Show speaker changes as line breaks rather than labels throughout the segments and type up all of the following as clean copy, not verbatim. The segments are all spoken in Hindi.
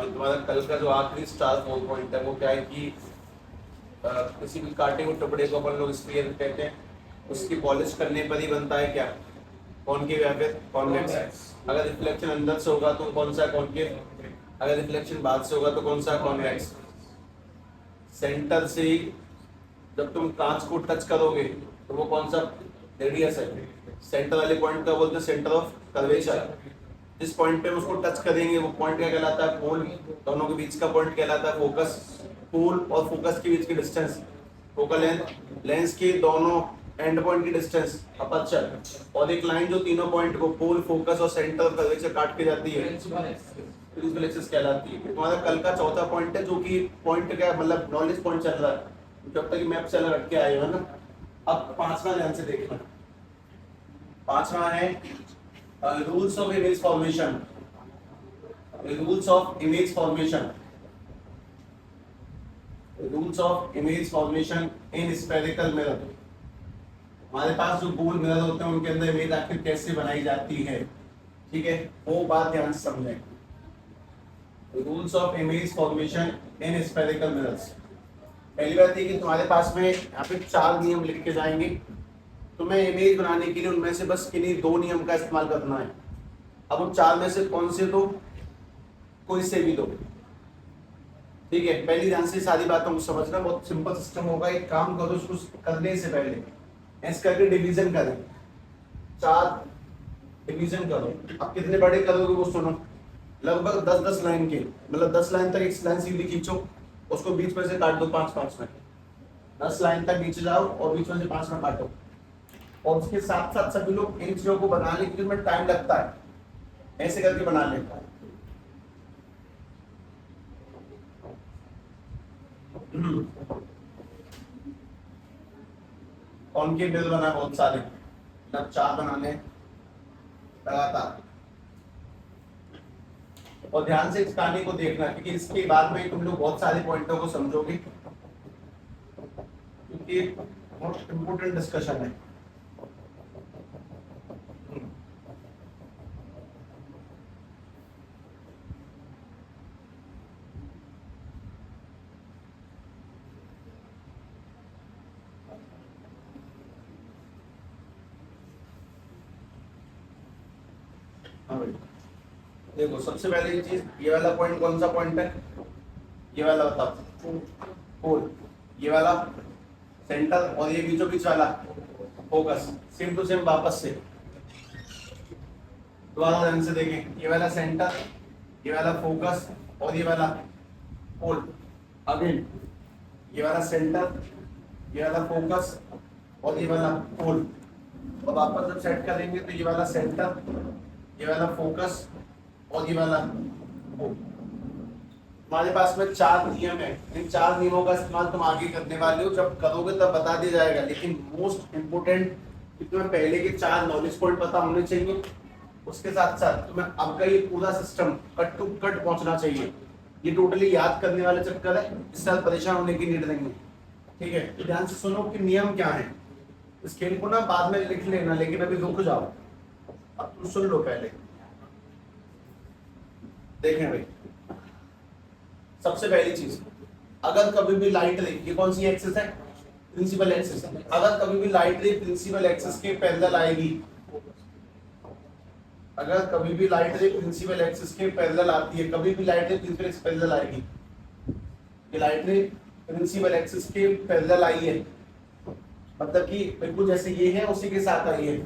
अभी तुम्हारा कल का जो आखिरी स्टार 4 पॉइंट है वो क्या है कि किसी भी काटे हुए टुकड़े को अपन लोग स्फीयर कहते हैं, उसकी पॉलिश करने पर ही बनता है क्या, कॉनकेव या फिर कॉन्वेक्स। अगर रिफ्लेक्शन अंदर से होगा तो कौन सा कॉनकेव, अगर रिफ्लेक्शन बाद से होगा तो कौन सा कॉन्वेक्स। सेंटर से ही जब तुम कांच को टच करोगे तो वो कौन सा रेडियस है, सेंटर वाले पॉइंट का बोलते हैं सेंटर ऑफ कर्वेचर। जिस पॉइंट पे हम उसको टच करेंगे वो पॉइंट क्या कहलाता है, पोल। दोनों के बीच का पॉइंट कहलाता है फोकस। पोल और फोकस के बीच की डिस्टेंस फोकल लेंथ। लेंस के दोनों एंड पॉइंट की डिस्टेंस अपर्चर। और एक लाइन जो तीनों पॉइंट को पोल, फोकस और सेंटर ऑफ कर्वेचर काट के जाती है प्रिंसिपल एक्सिस कहलाती है। तुम्हारा कल का चौथा पॉइंट है जो कि पॉइंट का मतलब नॉलेज पॉइंट चल रहा है, जब तक मैप चल रट के आए हो ना। अब पांचवा ध्यान से देखना, पांचवा है rules of image formation. Rules of image formation, rules of image formation in spherical mirror. हमारे पास जो गोल मिरर होते हैं उनके अंदर इमेज आखिर कैसे बनाई जाती है, ठीक है, वो बात ध्यान से समझें। Rules of image formation in spherical mirrors. पहली बात ये कि तुम्हारे पास में यहाँ पे 4 नियम लिख के जाएंगे। तुम्हें इमेज बनाने के लिए उनमें से बस किन्हीं 2 नियम का इस्तेमाल करना है। अब उन 4 में से कौन से दो, कोई से भी दो, ठीक है। पहली ध्यान से सारी बातों को समझना, बहुत सिंपल सिस्टम होगा। एक काम करो, उसको करने से पहले ऐसे करके डिवीजन करें, 4 डिवीजन करो। अब कितने बड़े करोगे वो सुनो, लगभग 10-10 लाइन के, मतलब 10 लाइन तक एक लाइन सीधी खींचो, उसको बीच में से काट दो 5-5 में। 10 लाइन तक नीचे जाओ और बीच में से 5 में काटो। और उसके साथ साथ सभी लोग इन चीजों को बनाने के लिए टाइम लगता है, ऐसे करके बना लेता है। कॉनकेव मिरर बना बहुत सारे, मतलब 4 बनाने लगातार। और ध्यान से इस कहानी को देखना, क्योंकि इसके बाद में तुम लोग बहुत सारे पॉइंटों को समझोगे, क्योंकि बहुत इंपोर्टेंट डिस्कशन है। देखो सबसे पहले चीज, ये वाला पॉइंट कौन सा पॉइंट है, ये वाला बताओ, पोल। ये वाला सेंटर, और ये बीचों बीच वाला फोकस। सेम टू सेम वापस से दोबारा ध्यान से देखें, ये वाला सेंटर, ये वाला फोकस और ये वाला पोल। अगेन ये वाला सेंटर, ये वाला फोकस और ये वाला पोल। और वापस जब सेट करेंगे तो ये वाला सेंटर, ये वाला फोकस और ये वाला पोल। हमारे पास में 4 नियम है। इन 4 नियमों का इस्तेमाल तुम आगे करने वाले हो, जब करोगे तब बता दिया जाएगा। लेकिन मोस्ट इंपोर्टेंट तुम्हें पहले के 4 नॉलेज पॉइंट पता होने चाहिए। उसके साथ साथ तुम्हें आपका ये पूरा सिस्टम कट टू कट पहुंचना चाहिए। ये टोटली याद करने वाला चक्कर है, इस साल परेशान होने की नीड नहीं है, ठीक है। तो ध्यान से सुनो कि नियम क्या है। इस खेल को ना बाद में लिख लेना, लेकिन अभी रुक जाओ, अब तुम सुन लो पहले। देखें भाई, सबसे पहली चीज, अगर कभी भी लाइट रे, ये कौन सी एक्सिस है, प्रिंसिपल एक्सिस। अगर कभी भी लाइट रे प्रिंसिपल एक्सिस के पैरेलल आएगी, अगर कभी भी लाइट रे प्रिंसिपल एक्सिस के पैरेलल आती है, कभी भी लाइट रे प्रिंसिपल एक्सिस पैरेलल आएगी, ये लाइट रे प्रिंसिपल एक्सिस के पैरेलल आई है, मतलब कि बिल्कुल जैसे ये है उसी के साथ आई है।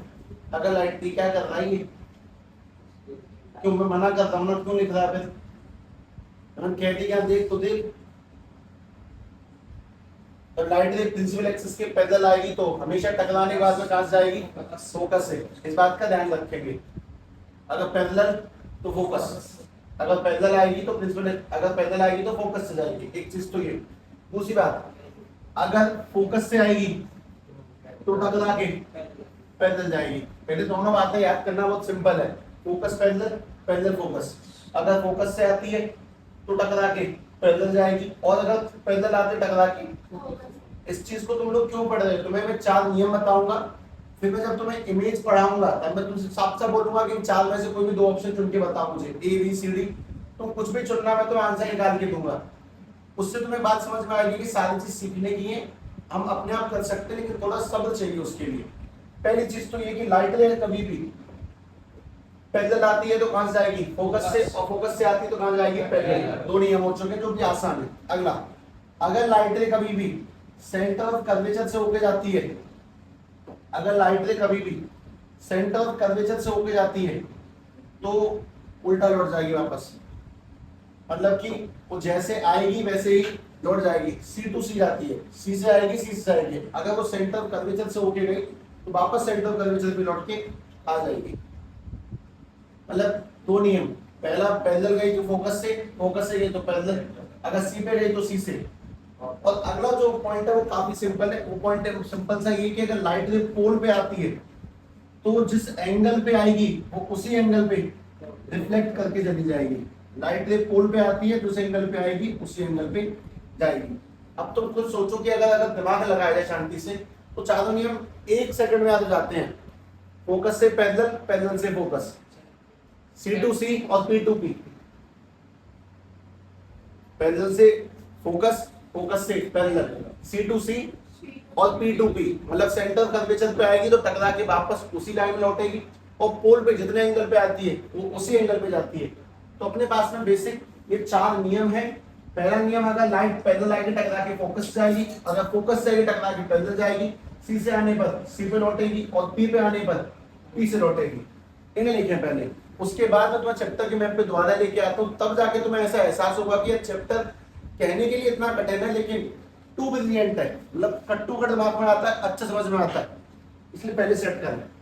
अगर लाइट रे क्या कर रहा है, ये क्यों मैं मना कर रहा हूं ना, क्यों लिख रहा है फिर, हम कहते क्या, देख तो देख, जब लाइट रे प्रिंसिपल एक्सिस के पैरेलल आएगी तो हमेशा टकराने के बाद में कहां से जाएगी, फोकस से। इस बात का ध्यान रखेंगे। अगर पैरेलल तो फोकस, अगर पैरेलल आएगी तो प्रिंसिपल, अगर पैरेलल आएगी तो फोकस से जाएगी। एक चीज तो ये। दूसरी बात, अगर फोकस से आएगी तो टकरा के पैरेलल जाएगी। पहले दोनों बातें याद करना बहुत सिंपल है, फोकस पैरेलल, पैरेलल फोकस। अगर फोकस से आती है तो टकरा के पैरेलल जाएगी, और अगर पैरेलल आते टकरा के। इस चीज को तुम लोग क्यों पढ़ रहे हो, तुम्हें मैं 4 नियम बताऊंगा, फिर मैं जब तुम्हें इमेज पढ़ाऊंगा तब मैं तुमसे साफ साफ बोलूंगा कि इन 4 में से कोई भी 2 ऑप्शन चुन के बताओ मुझे, ए बी सी डी।
तुम कुछ भी चुनना, मैं तुम्हें आंसर निकाल के दूंगा। उससे तुम्हें बात समझ में आएगी कि सारी चीज सीखने की है, हम अपने आप कर सकते हैं, लेकिन थोड़ा सब्र चाहिए उसके लिए। पहली चीज तो ये कि लाइट ले कभी भी पैदल आती है तो कहां से जाएगी, फोकस से, और फोकस से आती है तो कहां जाएगी, पैदल। दो नियम हो चुके जो कि आसान है। अगला, अगर लाइट रे कभी भी सेंटर ऑफ कर्वेचर से होके जाती है, अगर लाइट रे कभी भी सेंटर ऑफ कर्वेचर से होके जाती है तो उल्टा लौट जाएगी वापस। मतलब कि वो जैसे आएगी वैसे ही लौट जाएगी, सी टू सी जाती है, सी से आएगी सी से जाएगी। अगर वो सेंटर ऑफ कर्वेचर से होके गई तो वापस सेंटर ऑफ कर्वेचर पे लौट के आ जाएगी। मतलब दो नियम, पहला पैरेलल गई तो फोकस से गई तो पैरेलल, अगर सी पे गई तो सी से। और अगला जो पॉइंट है वो काफी सिंपल है, वो पॉइंट है सिंपल सा ये कि अगर लाइट रे पोल पे आती है तो जिस एंगल पे आएगी वो उसी एंगल पे रिफ्लेक्ट करके चली जाएगी। लाइट रे पोल पे आती है, जिस एंगल पे आएगी उसी एंगल पे जाएगी। अब तुम खुद सोचो कि अगर दिमाग लगाया जाए शांति से तो चारों नियम 1 सेकंड में आ जाते हैं। फोकस से पैरेलल, पैरेलल से फोकस, सी टू सी और पी टू पी, पैरेलल से फोकस, फोकस से पैरेलल, सी टू सी और पी टू पी। मतलब सेंटर कर्वेचर पे आएगी तो टकरा के वापस उसी लाइन में लौटेगी, और पोल पे जितने एंगल पे आती है वो उसी एंगल पे जाती है। तो अपने पास में बेसिक ये 4 नियम है। पहला नियम, अगर लाइट पैरेलल आएगी टकरा के फोकस से जाएगी, अगर फोकस से आएगी टकरा के पैरेलल जाएगी, सी से आने पर सी पे लौटेगी और पी पे आने पर पी से लौटेगी। इन्हें लिखें पहले, उसके बाद मैं तुम्हें चैप्टर के मैप पे दोबारा लेके आता हूँ, तब जाके तुम्हें ऐसा एहसास होगा कि ये चैप्टर कहने के लिए इतना कठिन है लेकिन टू ब्रिलियंट है। मतलब कट्टू कट दिमाग में आता है, अच्छा समझ में आता है, इसलिए पहले सेट कर लें।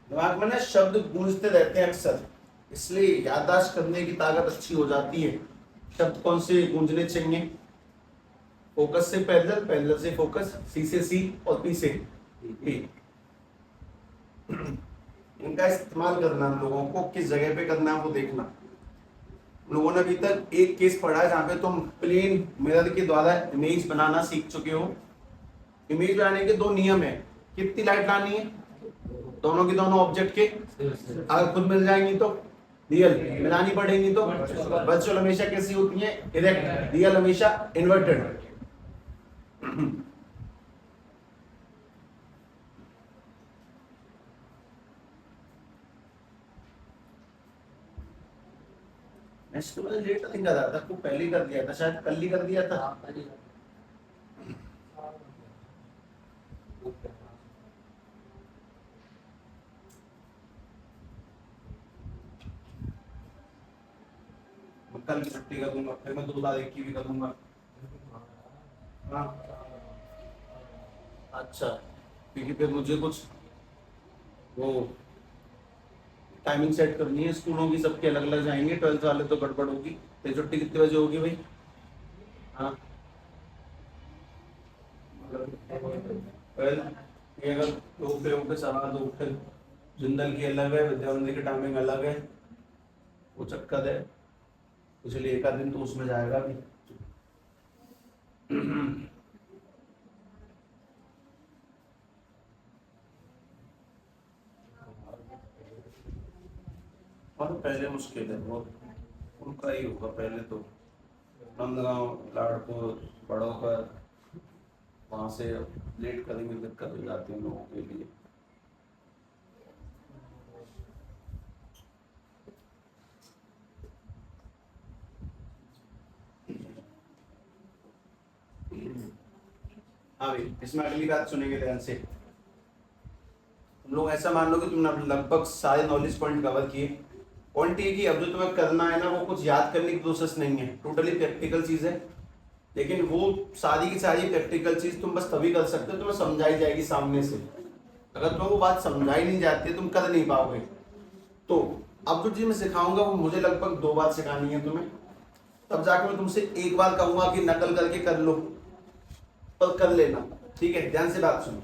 दिमाग में ना शब्द गूंजते रहते हैं अक्सर, इसलिए याददाश्त करने की ताकत अच्छी हो जाती है। शब्द कौन से गूंजने चाहिए, फोकस से पैरेलल, पैरेलल से फोकस, सी से सी और पी से पी। इनका इस्तेमाल करना हम लोगों को किस जगह पे करना है वो देखना। लोगों ने अभी तक एक केस पढ़ा है जहाँ पे तुम प्लेन मिरर के द्वारा इमेज बनाना सीख चुके हो। इमेज बनाने के 2 नियम है, कितनी लाइट लानी है, दोनों की दोनों ऑब्जेक्ट के अगर खुद मिल जाएंगी तो रियल, मिलानी पड़ेंगी तो वर्चुअल। हमेशा कैसी होती है, डायरेक्ट, रियल हमेशा इन्वर्टेड। नेक्स्ट वाला लेट नहीं कर रहा था, तू पहले ही कर दिया था, शायद कल ही कर दिया था। कल की छुट्टी कर दूंगा, फिर मैं 2 तारीख की भी कर दूंगा। हाँ अच्छा, क्योंकि फिर मुझे कुछ वो टाइमिंग सेट करनी है स्कूलों की, सबके अलग अलग जाएंगे, 12th वाले तो गड़बड़ होगी। तेरी छुट्टी कितने बजे होगी भाई? हाँ वेल, ये अगर 2 पे चला दो, फिर जिंदल की अलग है, विद्यावंदी की टाइमिंग अलग है, वो चक्कर है। इसलिए एक आध दिन तो उसमें जाएगा भी। और पहले मुश्किल है वो, उनका ही होगा पहले तो। नंदगांव, लाड़पुर, बड़ोकर, वहां से लेट करेंगे, दिक्कत हो जाती है लोगों के लिए। हाँ भाई, इसमें अगली बात सुनेंगे ध्यान से। तुम लोग ऐसा मान लो कि तुमने लगभग सारे नॉलेज पॉइंट कवर किए। पॉइंट ये कि अब जो तुम्हें करना है ना वो कुछ याद करने की प्रोसेस नहीं है, टोटली प्रैक्टिकल चीज है। लेकिन वो सारी की सारी प्रैक्टिकल चीज तुम बस तभी कर सकते हो तुम्हें समझाई जाएगी सामने से। अगर तुम्हें वो बात समझाई नहीं जाती है तुम कर नहीं पाओगे। तो अब जो चीज मैं सिखाऊंगा वो मुझे लगभग 2 बार सिखानी है तुम्हें, तब जाके मैं तुमसे एक बार कहूंगा कि नकल करके कर लो, पर कर लेना, ठीक है। ध्यान से बात सुनो।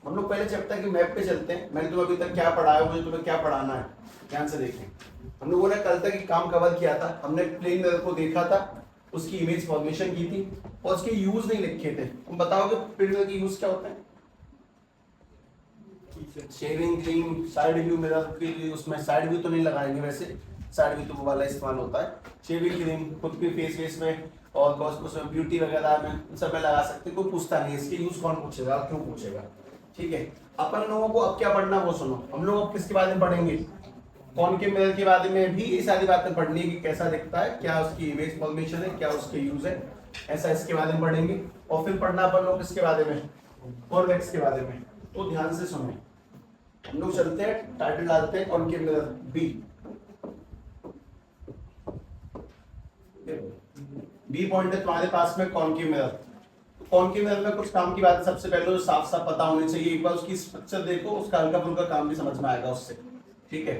हम लोग पहले चैप्टर के मैप पे चलते हैं। मैंने तुम्हें अभी तक क्या पढ़ाया, मुझे तुम्हें क्या पढ़ाना है, ध्यान से देखें। हम लोगों ने कल तक एक काम कवर किया था, हमने प्लेन मिरर को देखा था, उसकी इमेज फॉर्मेशन की थी और उसके यूज नहीं लिखे थे। तुम बताओगे प्लेन मिरर के यूज क्या होते हैं? Shaving cream, side view mirror के लिए, उसमें साइड व्यू तो नहीं लगाएंगे वैसे, साइड व्यू तो वो वाला इस्तेमाल होता है। शेविंग क्रीम खुद के फेस वेस में और उसमें ब्यूटी वगैरह में सब में लगा सकते, कोई पूछता नहीं इसके यूज कौन पूछेगा, क्यों पूछेगा, ठीक है। अपन लोगों को अब क्या पढ़ना वो सुनो। हम लोग अब किसके बारे में पढ़ेंगे? कौन के मिरर के बारे में भी ये सारी बातें पढ़नी है कि कैसा दिखता है, क्या उसकी इमेज फॉर्मेशन है, क्या उसके यूज है, ऐसा इसके बारे में पढ़ेंगे। और फिर पढ़ना अपन लोग किसके बारे में? कॉन्वेक्स के बारे में। तो ध्यान से सुने, हम लोग चलते हैं, टाइटल डालते हैं concave mirror B. B point है तुम्हारे पास में कॉनकेव मिरर। कॉनकेव मिरर में कुछ काम की बात है, सबसे पहले जो साफ साफ पता होनी चाहिए, एक बार उसकी स्ट्रक्चर देखो, उसका हल्का फुल्का काम भी समझ में आएगा उससे, ठीक है।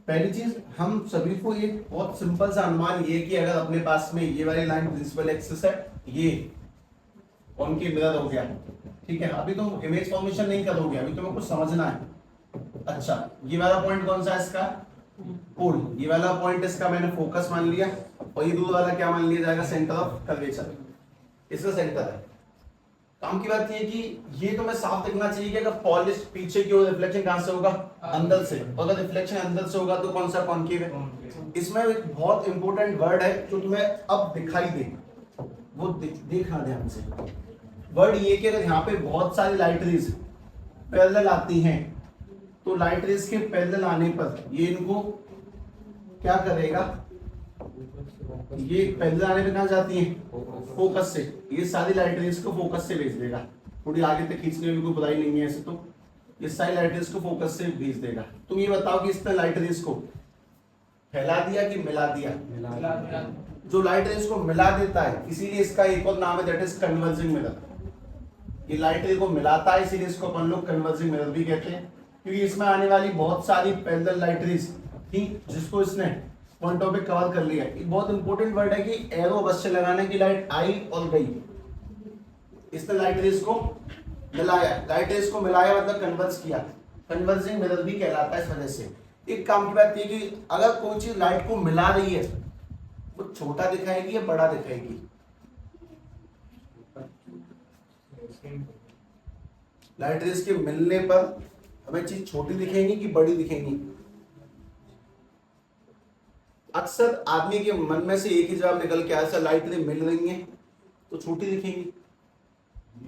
पहली चीज, हम सभी को एक बहुत सिंपल सा अनुमान ये कि अगर अपने पास में ये वाली लाइन प्रिंसिपल एक्सिस है, ये कॉनकेव मिरर हो गया, ठीक है। अभी तुम इमेज फॉर्मेशन नहीं करोगे, अभी तुम्हें कुछ समझना है। अच्छा, ये वाला पॉइंट कौन सा है इसका? पुल। ये वाला पॉइंट इसका मैंने फोकस मान लिया, और ये दूर वाला क्या मान लिया जाएगा? सेंटर ऑफ कर्वेचर, इसका सेंटर है। काम की बात ये है कि ये तुम्हें साफ दिखना चाहिए कि अगर पॉलिश पीछे की ओर, रिफ्लेक्शन कहां से होगा? अंदर से। और अगर रिफ्लेक्शन अंदर से होगा तो कौन सा कॉनकेव है? इसमें एक बहुत इंपॉर्टेंट वर्ड है जो तुम्हें अब दिखाई दे, वो देखना ध्यान से। वर्ड ये कि अगर यहाँ पे बहुत सारी लाइट रेज पैरेलल आती हैं, तो लाइट रेज के पैरेलल आने पर ये इनको क्या करेगा? ये पैरेलल आने पे कहाँ जाती है? फोकस से। ये सारी लाइट रेज को फोकस से भेज देगा। थोड़ी आगे तक खींचने में कोई बुराई नहीं है ऐसे तो। ये सारी लाइट रेज को फोकस से भेज देगा। तुम ये बताओ कि इसने लाइट रेज को फैला दिया कि मिला दिया? मिला दिया। जो लाइट रेज को मिला देता है, इसीलिए इसका एक और नाम है, दैट इज कन्वर्जिंग मिरर। ये लाइट रे को मिलाता है, इसीलिए इसको अपन लोग कन्वर्जिंग मिरर भी कहते हैं, क्योंकि इसमें आने वाली बहुत सारी पैरेलल लाइट रेज थी जिसको इसने पॉइंटों पे कवर कर लिया। एक बहुत इंपॉर्टेंट वर्ड है कि एरो अवश्य लगाने की, लाइट आई और गई, इसने लाइट रेज को मिलाया। लाइट रेज को मिलाया मतलब कन्वर्ज किया, कन्वर्जिंग मिरर भी कहलाता है इस वजह से। एक काम की बात ये कि अगर कोई चीज लाइट को मिला रही है, वो छोटा दिखाएगी या बड़ा दिखाएगी? लाइट रेज के मिलने पर हमें चीज छोटी दिखेंगी कि बड़ी दिखेंगी? अक्सर आदमी के मन में से एक ही जवाब निकल के आया, लाइट रे मिल रही है तो छोटी दिखेंगी।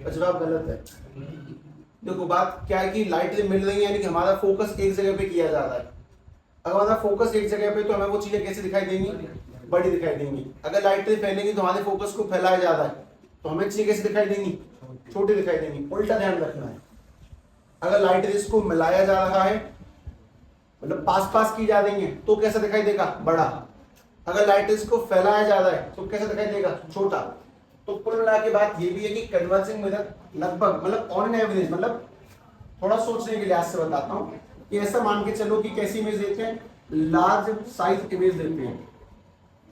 जवाब गलत है। देखो बात क्या है कि लाइट रे मिल रही है यानी कि हमारा फोकस एक जगह पे किया जा रहा है। अगर हमारा फोकस एक जगह पे तो हमें वो चीजें कैसे दिखाई देंगी? बड़ी दिखाई देंगी। अगर लाइट रे फैलेंगी तो हमारे फोकस को फैलाया जा रहा है तो हमें चीजें कैसे दिखाई देंगी? छोटी दिखाई देंगी। उल्टा ध्यान रखना है। अगर लाइट रेज को मिलाया जा रहा है मतलब पास पास की जा रही है तो कैसा दिखाई देगा? बड़ा। अगर लाइट रेज को फैलाया जा रहा है तो कैसा दिखाई देगा? छोटा। तो कुल मिला के बात ये भी है कि कन्वर्जिंग मिरर लगभग मतलब ऑन एवरेज, मतलब थोड़ा सोचने के लिहाज से बताता हूँ कि ऐसा मान के चलो कि कैसी इमेज देते हैं? लार्ज साइज इमेज देते हैं।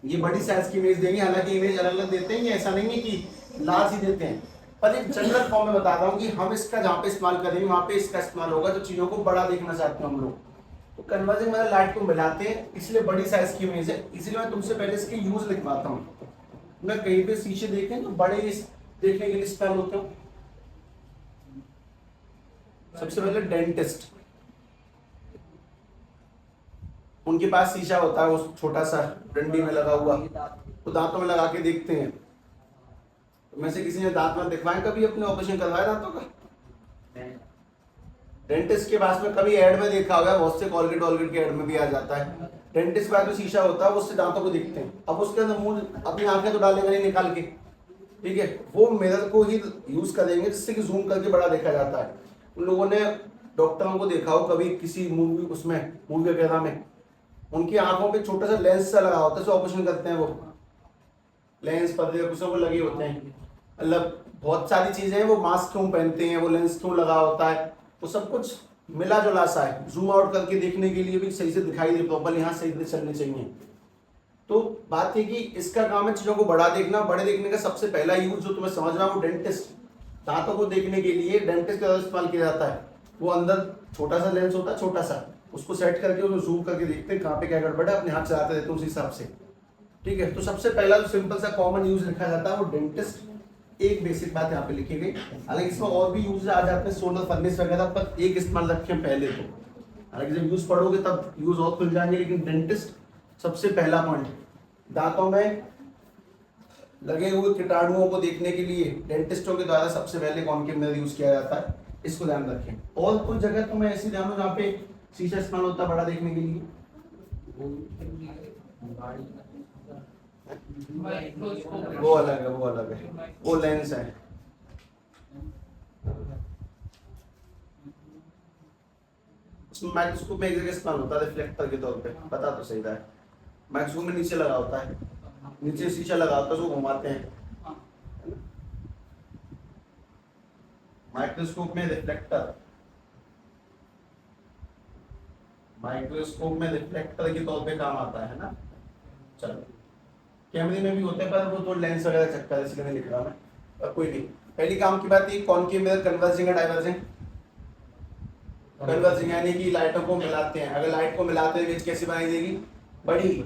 ये बड़ी साइज की इमेज देंगे, हालांकि इमेज अलग अलग देते हैं, ये ऐसा नहीं है कि लार्ज ही देते हैं, पर एक जनरल फॉर्म में बता रहा हूँ कि हम इसका जहाँ पे इस्तेमाल करेंगे वहां पे इसका इस्तेमाल होगा जो चीजों को बड़ा देखना चाहते हैं हम लोग। तो कन्वर्जिंग मिरर लाइट को मिलाते हैं इसलिए बड़ी साइज की इमेज है। इसलिए मैं तुमसे पहले इसके यूज लिखवाता हूँ। मैं कहीं पे शीशे देखें तो बड़े देखने के लिए इस्तेमाल होते हो। सबसे पहले डेंटिस्ट, उनके पास शीशा होता है वो छोटा सा डंडी में लगा हुआ, तो दांतों में लगा के देखते हैं। तो में से किसी ने दांत में दिखवाए कभी अपने ऑपरेशन करवाए दांतों का? डेंटिस्ट के पास में कभी ऐड में देखा होगा, बहुत से कॉलगेट वॉलगेट के ऐड में भी आ जाता है। डेंटिस्ट के पास में शीशा होता है, वो उससे दांतों को देखते हैं। अब उसके अंदर मुंह अपनी आंखें तो डालेगा नहीं निकाल के, ठीक है। वो मिरर को ही यूज करेंगे जिससे कि जूम करके बड़ा देखा जाता है। उन लोगों ने डॉक्टरों को देखा हो कभी किसी मूवी उसमें मूवी वगैरह में, उनकी आंखों पे छोटा सा लेंस सा लगा होता है, जो ऑपरेशन करते हैं वो लेंस पर्दे कुछ को लगे होते हैं। मतलब बहुत सारी चीजें हैं, वो मास्क क्यों पहनते हैं, वो लेंस क्यों लगा होता है, तो सब कुछ मिला जुला सा है, जूम आउट करके देखने के लिए भी सही से दिखाई दे, प्रॉपर यहाँ सही से चलने चाहिए। तो बात है कि इसका काम है चीजों को बड़ा देखना। बड़े देखने का सबसे पहला यूज जो तुम्हें समझना है वो डेंटिस्ट, दांतों को देखने के लिए डेंटिस्ट का इस्तेमाल किया जाता है। वो अंदर छोटा सा लेंस होता है, छोटा सा, उसको सेट करके उसको जूम करके देखते हैं कहाँ पे क्या गड़बड़ है, अपने हाथ चलाते रहते हैं उस हिसाब से। ठीक है, तो सबसे पहला जो सिंपल सा कॉमन यूज लिखा जाता है वो डेंटिस्ट। एक बेसिक बात यहाँ पे लिखी गई, हालांकि इसमें और भी यूज आ जाते हैं, सोलर फर्नेस वगैरह, पर एक इस्तेमाल रखें पहले तो, हालांकि जब यूज पढ़ोगे तब यूज और खुल जाएंगे, लेकिन डेंटिस्ट सबसे पहला पॉइंट। दांतों में लगे हुए कीटाणुओं को देखने के लिए डेंटिस्टों के द्वारा सबसे पहले कॉनकेव मिरर यूज किया जाता है, इसको ध्यान रखें। और कुछ जगह तो मैं ऐसी ध्यान हो जहाँ पे शीशा इस्तेमाल होता है बड़ा देखने के लिए, वो अलग है, वो अलग है, वो लेंस है। उसमें माइक्रोस्कोप में एक जगह इस्तेमाल होता है रिफ्लेक्टर के तौर पे, पता तो सही रहा है। माइक्रोस्कोप में नीचे लगा होता है, नीचे शीशा लगा होता है, उसको घुमाते हैं। माइक्रोस्कोप में रिफ्लेक्टर, माइक्रोस्कोप में रिफ्लेक्टर के तौर पे काम आता है ना। चलो, कैमरे में भी होता है पर वो तो लेंस वगैरह चक्कर है, इसलिए नहीं लिख रहा मैं, पर कोई नहीं। पहली काम की बात ये कॉनकेव मिरर कन्वर्जिंग है डाइवर्जिंग? कन्वर्जिंग यानी कि लाइटों को मिलाते हैं। अगर लाइट को मिलाते हैं इमेज कैसी बनाई देगी? बड़ी,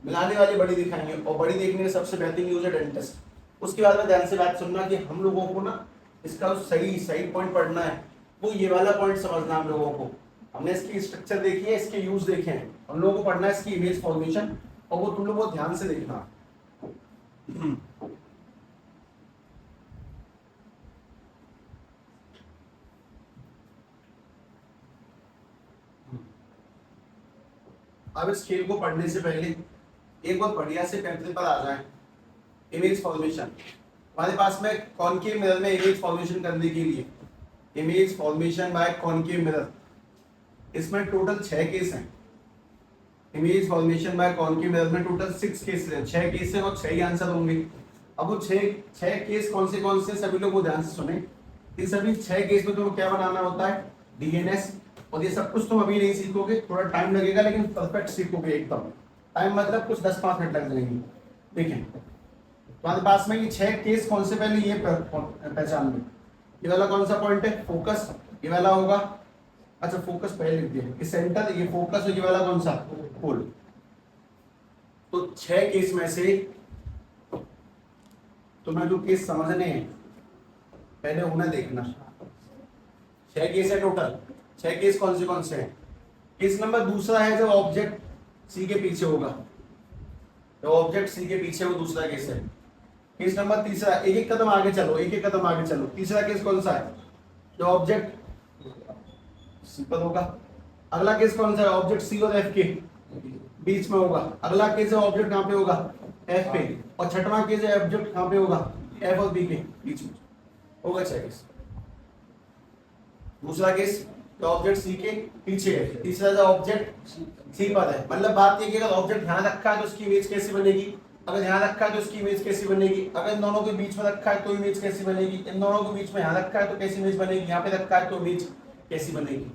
मिलाने वाली बड़ी दिखाएंगे, और बड़ी देखने का सबसे बेहतरीन यूज है डेंटिस्ट। उसके बाद में ध्यान से बात सुनना कि हम लोगों को ना इसका सही सही पॉइंट पढ़ना है, वो ये वाला पॉइंट समझना हम लोगों को। हमने इसकी स्ट्रक्चर देखी है, इसके यूज देखे हैं, हम लोगों को पढ़ना है इसकी इमेज फॉर्मेशन, और वो तुम लोगों को ध्यान से देखना। अब इस खेल को पढ़ने से पहले एक बार बढ़िया से पेंसिल पर आ जाए। इमेज फॉर्मेशन हमारे पास में कॉनकेव मिरर में इमेज फॉर्मेशन करने के लिए, image formation by concave mirror, इसमें टोटल 6 केस हैं। Image formation by concave mirror में टोटल 6 केस हैं, 6 केस हैं और 6 ही आंसर होंगे। अब वो 6 केस कौन से सभी लोग वो ध्यान से सुने। इन सभी 6 केस में तुम्हें क्या बनाना होता है? डीएनएस। और ये सब कुछ तुम अभी नहीं सीखोगे, थोड़ा टाइम लगेगा, लेकिन परफेक्ट सीखोगे एकदम। टाइम मतलब कुछ 10-5 मिनट लग जाएंगे। देखिए तुम्हारे पास में ये 6 केस कौन से, पहले ये पहचान लो। ये वाला कौन सा पॉइंट है? फोकस। ये वाला होगा, अच्छा फोकस पहले लिख दिया, ये सेंटर, ये फोकस, और ये वाला कौन सा? पोल। तो 6 केस में से तुम्हें जो केस समझने हैं पहले उन्हें देखना। 6 केस है टोटल। 6 केस कौन से हैं? केस नंबर दूसरा है जब ऑब्जेक्ट सी के पीछे होगा, जब ऑब्जेक्ट सी के पीछे वो दूसरा केस है। केस नंबर तीसरा, एक एक कदम आगे चलो, एक एक कदम आगे चलो। तीसरा केस कौन सा है? जो ऑब्जेक्ट सी पर होगा। अगला केस कौन सा है? ऑब्जेक्ट सी और एफ के बीच में होगा। अगला केस है ऑब्जेक्ट कहाँ पे होगा? एफ पे। और छठवां केस है ऑब्जेक्ट कहाँ पे होगा? एफ और बी के बीच में होगा। 6 केस। दूसरा केस तो ऑब्जेक्ट सी के पीछे है। तीसरा जो ऑब्जेक्ट सी पर है। मतलब बात ये कि अगर ऑब्जेक्ट ध्यान रखा है तो उसकी इमेज कैसी बनेगी? अगर ध्यान रखा है तो उसकी इमेज कैसी बनेगी? अगर इन दोनों के बीच में रखा है तो इमेज कैसी बनेगी? इन दोनों के बीच में यहाँ रखा है तो कैसी इमेज बनेगी? यहाँ पे रखा है तो इमेज कैसी बनेगी?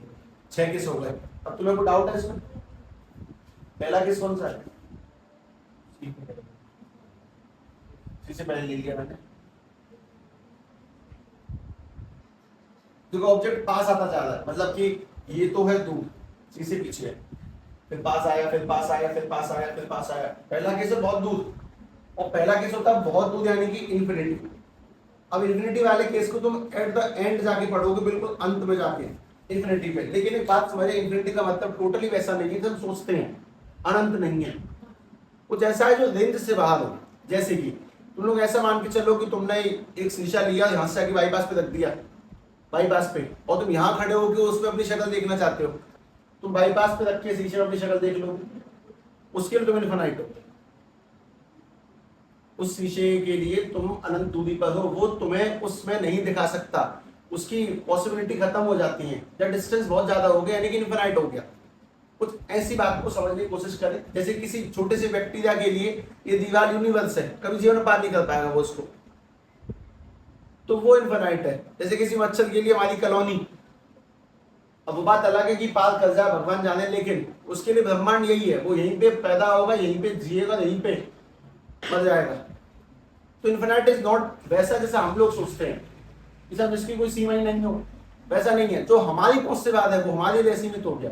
6 केस हो गए। अब तुम्हें कोई डाउट है इसमें? पहला केस कौन सा है? सी से पहले ले लिया मैंने। देखो ऑब्जेक्ट पास आता जा रहा है, मतलब कि ये तो है दूर, सी से पीछे है, फिर पास आया, फिर पास आया, फिर पास आया, फिर पास आया। पहला केस है बहुत दूर, और पहला केस होता है बहुत दूर यानी कि इन्फिनिटी। अब इन्फिनिटी वाले केस को तुम एट द एंड जाके पढ़ोगे, बिल्कुल अंत में जाके इन्फिनिटी पे। लेकिन एक बात समझे, इन्फिनिटी का मतलब टोटली वैसा नहीं है जो हम सोचते हैं, अनंत नहीं है। कुछ ऐसा है जो रेंज से बाहर हो। जैसे कि तुम लोग ऐसा मान के चलो कि तुमने एक शीशा लिया, यहाँ से आके बाईपास पे रख दिया, बाईपास पे, और तुम यहाँ खड़े होकर उसमें अपनी शक्ल देखना चाहते हो। तुम बाईपास पे रख के शीशे में अपनी शक्ल देख लो, उसके लिए तुम इनफिनाइट हो। उस शीशे के लिए तुम अनंत दूरी पर हो, वो तुम्हें उसमें नहीं दिखा सकता, उसकी पॉसिबिलिटी खत्म हो जाती है जब डिस्टेंस बहुत ज्यादा हो गया, यानी कि इनफिनाइट हो गया। कुछ ऐसी बात को समझने की कोशिश करें, जैसे किसी छोटे से बैक्टीरिया के लिए ये दीवार यूनिवर्स है, कभी जीवन में पार नहीं कर पाएगा वो उसको, तो वो इनफिनाइट है। जैसे किसी मच्छर के लिए हमारी कॉलोनी, अब वो बात अलग है कि पाल कर जाए भगवान जाने, लेकिन उसके लिए ब्रह्मांड यही है, वो यहीं पे पैदा होगा, यहीं पे जिएगा, यहीं पे मर जाएगा। तो इन्फिनाइट इज नॉट वैसा जैसा हम लोग सोचते हैं कि सब इसकी कोई सीमा ही नहीं हो, वैसा नहीं है। जो हमारी पहुंच से बात है वो हमारी लिए सीमित हो गया।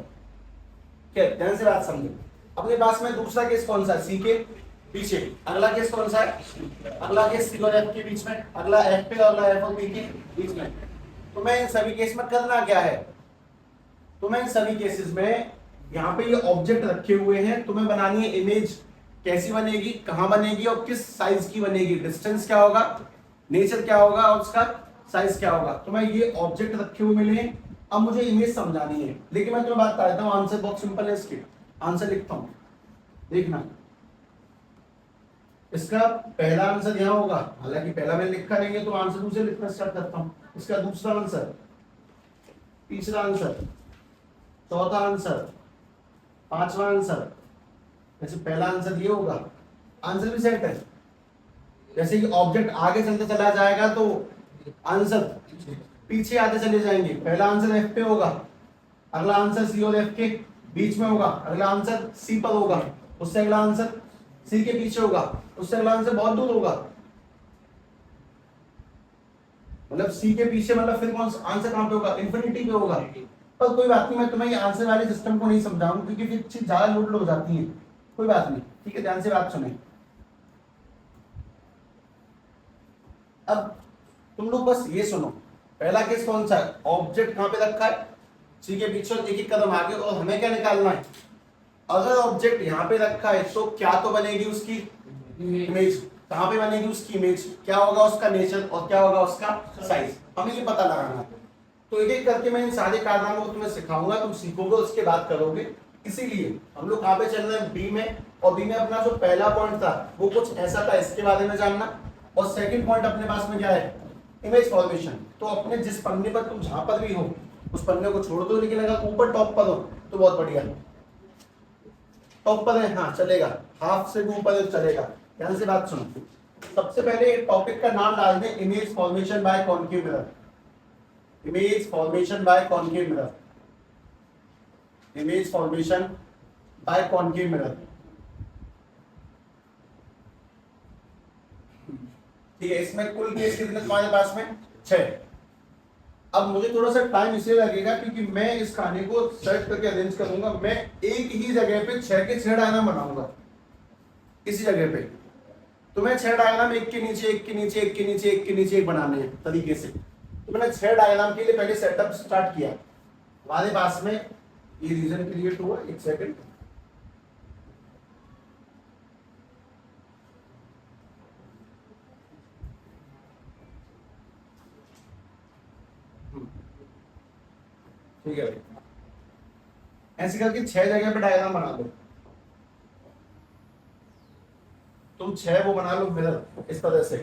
क्या ध्यान से बात समझे। अपने पास में दूसरा केस कौन सा है, सी के पीछे। अगला केस कौन सा है, अगला केस सी और एफ के बीच में, अगला एफ पे और अगला एफ और पी के बीच में। तो मैं इन सभी केस में करना क्या है, तो मैं इन सभी केसेस में यहाँ पे ये ऑब्जेक्ट रखे हुए हैं, तुम्हें बनानी है इमेज। कैसी बनेगी, कहाँ बनेगी और किस साइज की बनेगी, डिस्टेंस क्या होगा, नेचर क्या होगा और उसका साइज क्या होगा। तो मैं ये ऑब्जेक्ट रखे हुए मिले, अब मुझे इमेज समझानी है। लेकिन मैं तुम्हें बात बता देता हूँ, आंसर बहुत सिंपल है इसके। आंसर लिखता हूँ, देखना इसका पहला आंसर यहाँ होगा, हालांकि पहला मैंने लिखा नहीं है तो आंसर दूसरे लिखना स्टार्ट करता हूँ। इसका दूसरा आंसर, तीसरा आंसर, चौथा आंसर, पांचवा आंसर। जैसे पहला आंसर ये होगा, आंसर भी सेट है। जैसे कि ऑब्जेक्ट आगे चलते चला जाएगा तो आंसर पीछे आते चले जाएंगे। पहला आंसर एफ पे होगा, अगला आंसर सी और एफ के बीच में होगा, अगला आंसर सी पर होगा, उससे अगला आंसर सी के पीछे होगा, उससे अगला आंसर बहुत दूर होगा। मतलब सी के पीछे मतलब फिर कौन सा आंसर कहां पे होगा, इंफिनिटी पे होगा। पर कोई बात नहीं, मैं तुम्हें ये आंसर वाले सिस्टम को नहीं समझाऊंगा क्योंकि फिर चीज ज्यादा लोड हो जाती है। कोई बात नहीं, ठीक है, ध्यान से बात सुने। अब तुम लोग बस ये सुनो, पहला केस कौन सा है, ऑब्जेक्ट कहां पे रखा है, सी के पीछे एक एक कदम आगे, और हमें क्या निकालना है, अगर ऑब्जेक्ट यहाँ पे रखा है तो क्या तो बनेगी उसकी इमेज, कहां पे बनेगी उसकी इमेज, क्या होगा उसका नेचर और क्या होगा उसका साइज, हमें ये पता लगाना है। तो एक एक करके मैं इन सारे कारनामों को तुम्हें सिखाऊंगा, तुम सीखोगे उसके बाद करोगे। इसीलिए हम लोग कहां पे चल रहे हैं, बी में। और बी में अपना जो पहला पॉइंट था वो कुछ ऐसा था, इसके बारे में जानना। और सेकंड पॉइंट अपने पास में क्या है, इमेज फॉर्मेशन। तो अपने जिस पन्ने पर तुम जहां पर भी हो उस पन्ने को छोड़ दो, लेकिन अगर ऊपर टॉप पर हो तो बहुत बढ़िया, टॉप पर है हाँ चलेगा, हाफ से भी ऊपर चलेगा। ध्यान से बात सुनो, सबसे पहले टॉपिक का नाम डाल दें, image formation by concave mirror. Image formation by concave mirror, image formation by concave mirror. ठीक है, इसमें कुल केस कितने तुम्हारे पास में, 6। अब मुझे थोड़ा सा टाइम इसलिए लगेगा क्योंकि मैं इस खाने को सेट करके अरेंज करूंगा। मैं एक ही जगह पे 6 के 6 डायग्राम बनाऊंगा इसी जगह पे। तो मैं 6 डायग्राम एक के नीचे एक के नीचे एक के नीचे एक के नीचे एक बनाने हैं तरीके से। तो मैंने 6 डायग्राम के लिए पहले सेटअप स्टार्ट किया। हमारे पास में ये रीजन क्रिएट हुआ, एक सेकंड। ठीक है भाई, ऐसे करके 6 जगह पे डायग्राम बना दो। तुम 6 वो बना लो मिरर इस तरह से।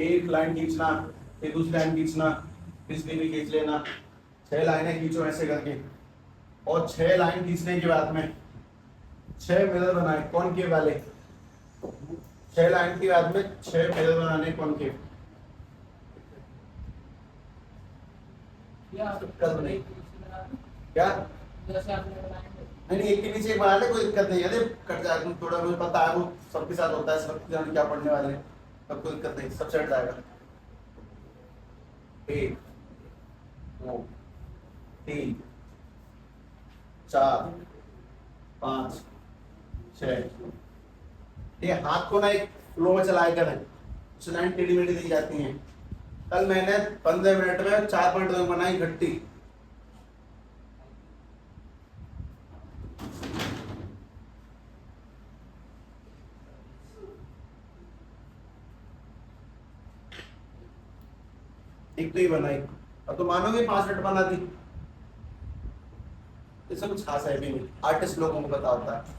एक लाइन खींचना, फिर दूसरी लाइन खींचना, तीसरी भी खींच लेना, 6 लाइनें खींचो ऐसे करके। और 6 लाइन खींचने के बाद में 6 मिरर बनाए कॉनकेव वाले। 6 लाइन के बाद में 6 मिरर बनाने कॉनकेव। कर नहीं क्या, नहीं एक के नीचे एक बना ले, कोई दिक्कत नहीं है। अरे कट जाए, तुम थोड़ा मुझे पता है वो सबके साथ होता है, सब जाने क्या पढ़ने वाले हैं, तब कोई दिक्कत नहीं, सब चढ़ जाएगा। 1 2 3 4 5 6। ये हाथ को ना एक फ्लो में चलाए करें, उससे लाइन टेढ़ी मेढ़ी दी जाती है। कल मैंने 15 मिनट में 4 पॉइंट बनाई घट्टी। एक तो ही बनाई, अब तो मानोगे 5 मिनट बना दी। इससे कुछ खास है भी नहीं, आर्टिस्ट लोगों को पता होता है।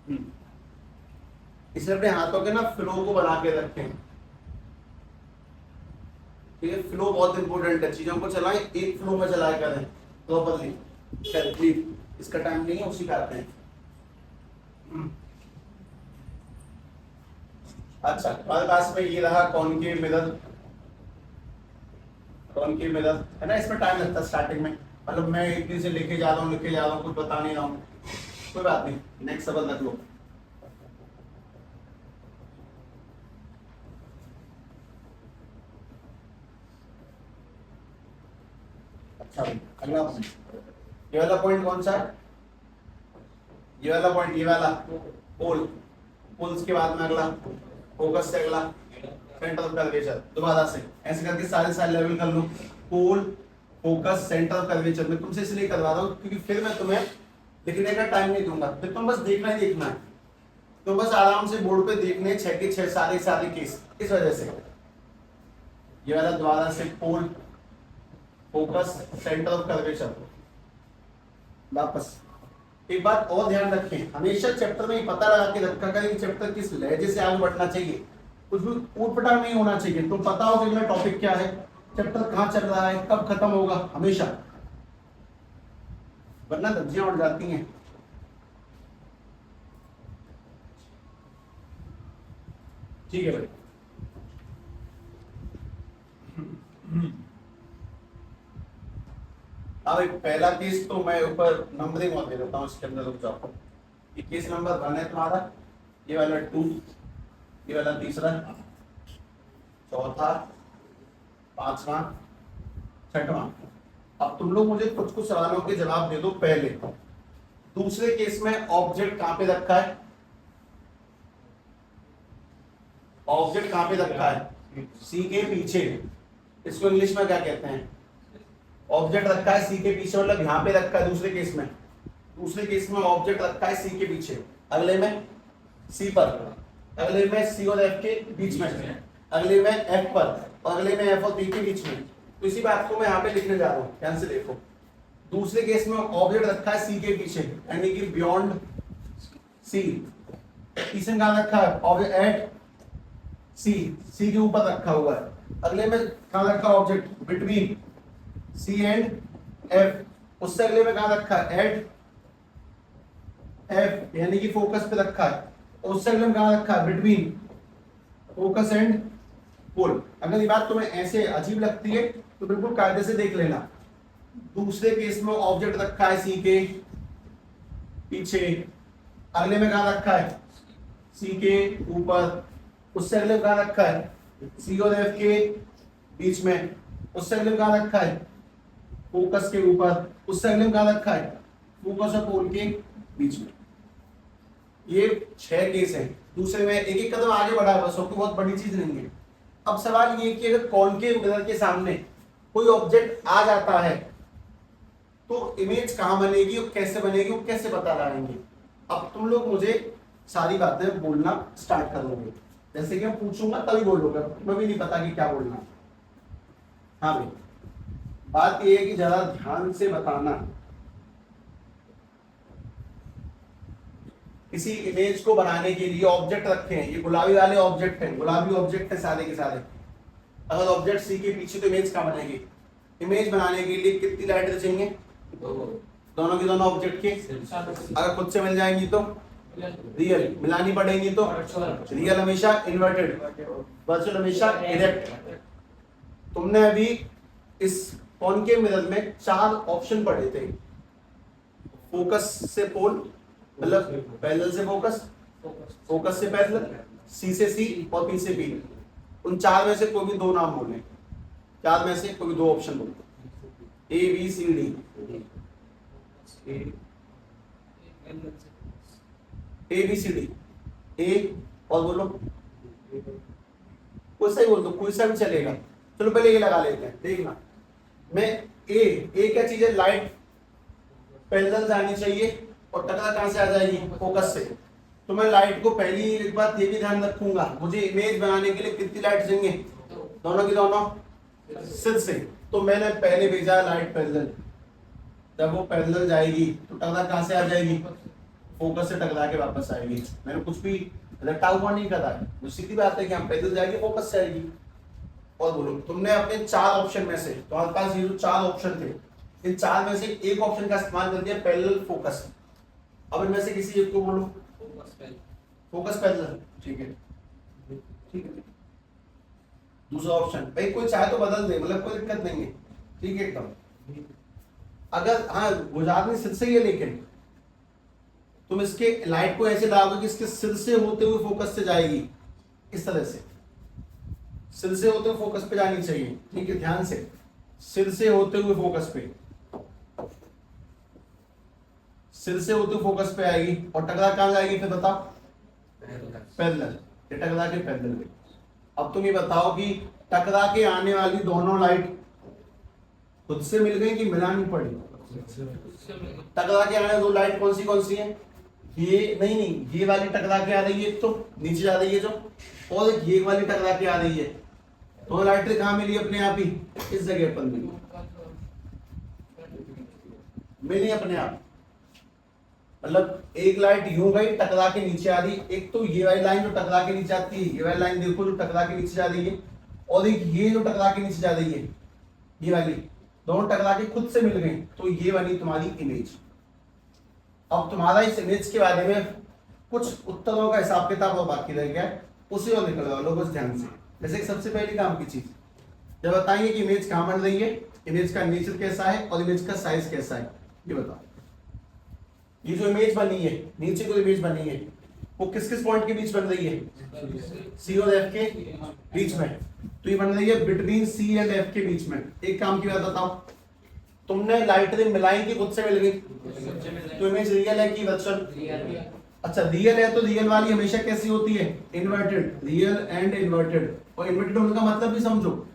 इसलिए अपने हाथों के ना फ्लो को बना के रखें, ठीक है। फ्लो बहुत इंपॉर्टेंट है, चीजों को चलाएं एक फ्लो में चलाया करें प्रॉपरली। प्लीज, इसका टाइम नहीं है, उसी का आते हैं। अच्छा, हमारे पास में ये रहा कॉनकेव मिरर। कॉनकेव मिरर है ना, इसमें टाइम लगता है स्टार्टिंग में, मतलब मैं इतनी से लेके जा रहा हूँ कुछ बता नहीं रहा हूँ, कोई बात नहीं, नेक्स्ट सबक रख लो। अच्छा, अगला पॉइंट, ये वाला पॉइंट कौन सा है? ये वाला पॉइंट, ये वाला पोल। पोल्स के बाद में अगला फोकस से अगला सेंटर ऑफ कर्वेचर। दोबारा से ऐसे करके सारे लेवल कर लो। पोल, फोकस, सेंटर ऑफ कर्वेचर। मैं तुमसे इसलिए करवा रहा हूँ क्योंकि फिर मैं तुम्हें लिखने का टाइम नहीं दूंगा, फिर तुम बस देखना ही देखना है, तो बस आराम से बोर्ड पे देखने 6 के 6 सारे केस। इस वजह से ये वाला दोबारा से पोल, फोकस, सेंटर ऑफ कर्वेचर। वापस एक बात और ध्यान रखें, हमेशा चैप्टर में ये पता लगा के रखा करें कि चैप्टर किस लहजे से आगे बढ़ना चाहिए, कुछ भी ऊटपटांग नहीं होना चाहिए। तो पता हो कि मेरा टॉपिक क्या है, चैप्टर कहाँ चल रहा है, कब खत्म होगा, हमेशा, वरना धज्जियां उड़ जाती हैं। ठीक है भाई। अब एक पहला केस तो मैं ऊपर नंबरिंग और दे देता हूँ, इसके अंदर रुक जाओ। ये केस नंबर 1 है तुम्हारा, ये वाला 2, ये वाला तीसरा, चौथा, पांचवा, छठवां। अब तुम लोग मुझे कुछ सवालों के जवाब दे दो। पहले दूसरे केस में ऑब्जेक्ट कहां पे रखा है? ऑब्जेक्ट कहां पे रखा है? सी के पीछे। इसको इंग्लिश में क्या कहते हैं? ऑब्जेक्ट रखा है सी के पीछे, मतलब यहां पे रखा है। दूसरे केस में ऑब्जेक्ट रखा है सी के पीछे, अगले में सी पर, अगले में सी और एफ के बीच में, अगले में एफ पर, और अगले में एफ और बी के बीच में। तो इसी बात को मैं यहाँ पे लिखने जा रहा हूँ, ध्यान से देखो। दूसरे केस में ऑब्जेक्ट रखा है सी के पीछे, यानी कि बियॉन्ड सी। तीसरे में कहाँ रखा है? ऑब्जेक्ट एट सी के ऊपर रखा हुआ है। अगले में कहाँ रखा object? Between C and F. उससे अगले में कहाँ रखा है? एट एफ, यानी कि फोकस पे रखा है। उससे अगले में कहाँ रखा है? Between focus and pole. अगर ये बात तुम्हें ऐसे अजीब लगती है तो बिल्कुल कायदे से देख लेना। दूसरे केस में ऑब्जेक्ट रखा है सी के पीछे, अगले में कहाँ रखा है? सी के ऊपर। उससे अगले में कहाँ रखा है? सी और एफ के बीच में। उससे अगले में कहाँ रखा है? फोकस के ऊपर। उससे अगले में कहाँ रखा है? फोकस और पोल के बीच में। ये 6 केस हैं। दूसरे में एक एक कदम आगे बढ़ा है बस, और कोई बहुत बड़ी चीज नहीं है। अब सवाल ये कि अगर कॉनकेव मिरर के सामने कोई ऑब्जेक्ट आ जाता है तो इमेज कहाँ बनेगी और कैसे बनेगी, वो कैसे पता लगाएंगे? अब तुम लोग मुझे सारी बातें बोलना स्टार्ट करोगे, जैसे कि मैं पूछूंगा तभी बोलोगे, तुम्हें भी नहीं पता कि क्या बोलना। हाँ भाई, बात ये है कि जरा ध्यान से बताना। किसी इमेज को बनाने के लिए ऑब्जेक्ट रखे हैं, ये गुलाबी वाले ऑब्जेक्ट हैं, गुलाबी ऑब्जेक्ट है सारे के सारे। अगर ऑब्जेक्ट सी के पीछे तो इमेज कहाँ बनेगी? इमेज बनाने के लिए कितनी लाइट चाहिए? दोनों के दोनों ऑब्जेक्ट के। अगर खुद से मिल जाएंगी तो रियल, मिलानी पड़ेंगी तो रियल हमेशा इन्वर्टेड, वर्चुअल हमेशा डायरेक्ट। तुमने अभी इस कॉनकेव मिरर में 4 ऑप्शन पढ़े थे। फोकस से पोल, मतलब पैरेलल से फोकस, फोकस से पैरेलल, सी से सी और पी से पी। उन 4 में से कोई भी 2 नाम बोले, 4 में से कोई भी 2 ऑप्शन बोले, A B C D. A B C D, A और बोलो, कोई सा ही बोल दो, कोई सा भी चलेगा। चलो पहले ये लगा लेते हैं, देखना। मैं ए क्या चीज है? लाइट पैरेलल जानी चाहिए और टकरा कहां से आ जाएगी? फोकस से। तो मैं लाइट को पहली एक बात ये भी ध्यान रखूंगा, मुझे इमेज बनाने के लिए कितनी लाइट चाहिए? दोनों की दोनों सिर से। तो मैंने पहले भेजा लाइट पैरेलल, जब वो पैरेलल जाएगी तो टकरा कहां से आ जाएगी? फोकस से टकरा के वापस आएगी। मैंने कुछ भी रटा हुआ नहीं करा है, वो सीधी बात है कि हम पैदल जाएंगे फोकस से आएगी। और बोलो, तुमने अपने 4 ऑप्शन में से, तुम्हारे पास ये जो 4 ऑप्शन थे, इन 4 में से एक ऑप्शन का इस्तेमाल कर दिया पैरेलल फोकस। अब इनमें से किसी एक को बोलो फोकस पैरेलल। ठीक है, ठीक है। दूसरा ऑप्शन भाई कोई चाहे तो बदल दे, मतलब कोई दिक्कत नहीं है, ठीक है एकदम। अगर हाँ गुजरात में सिर से ही है, लेकिन तुम इसके लाइट को ऐसे डालोगे कि इसके सिर से होते हुए फोकस से जाएगी, इस तरह से सिर से होते हुए फोकस पे जानी चाहिए। ठीक है, ध्यान से, सिर से होते हुए फोकस पे, सिर से होते हुए फोकस पे आएगी। और टकरा कहां जाएगी फिर बताओ? पैरेलल, ये टकरा के पैरेलल में। अब तुम ये बताओ कि टकरा के आने वाली दोनों लाइट खुद से मिल गई कि मिलानी पड़ी? टकरा के आने 2 लाइट कौन सी है? ये नहीं, ये वाली टकरा के आ रही है, तो नीचे जा रही है जो, और एक ये वाली टकरा के आ रही है। दोनों लाइटें कहां मिली? अपने आप ही इस जगह पर मिली अपने आप। मतलब एक लाइट यूं गई टकरा के नीचे आ रही, एक तो ये वाली लाइन जो टकरा के नीचे आती है, ये वाली लाइन देखो जो टकरा के नीचे जा रही है, और एक ये जो टकरा के नीचे जा रही है, ये वाली, दोनों टकरा के खुद से मिल गई, तो ये वाली तुम्हारी इमेज। अब तुम्हारा इस इमेज के बारे में कुछ उत्तरों का हिसाब किताब और बाकी रह गया, उसे और निकलवा लो बस ध्यान से। जैसे सबसे पहली काम की चीज जब बताइए कि इमेज कहां बन रही है, इमेज का नेचर कैसा है और इमेज का साइज कैसा है, ये बताओ। ये जो इमेज बनी है, नीचे जो इमेज बनी है, वो किस किस पॉइंट के बीच बन रही है? सी और एफ के बीच में। तो ये बन रही है बिटवीन सी एंड एफ के बीच में। एक काम की बात बताओ, तुमने लाइटें मिलाई कि खुद से मिल गई? तो इमेज रियल है कि वर्चुअल? अच्छा रियल है, तो रियल वाली हमेशा कैसी होती है? इन्वर्टेड। Real and inverted. और इन्वर्टेड होने का मतलब भी समझो,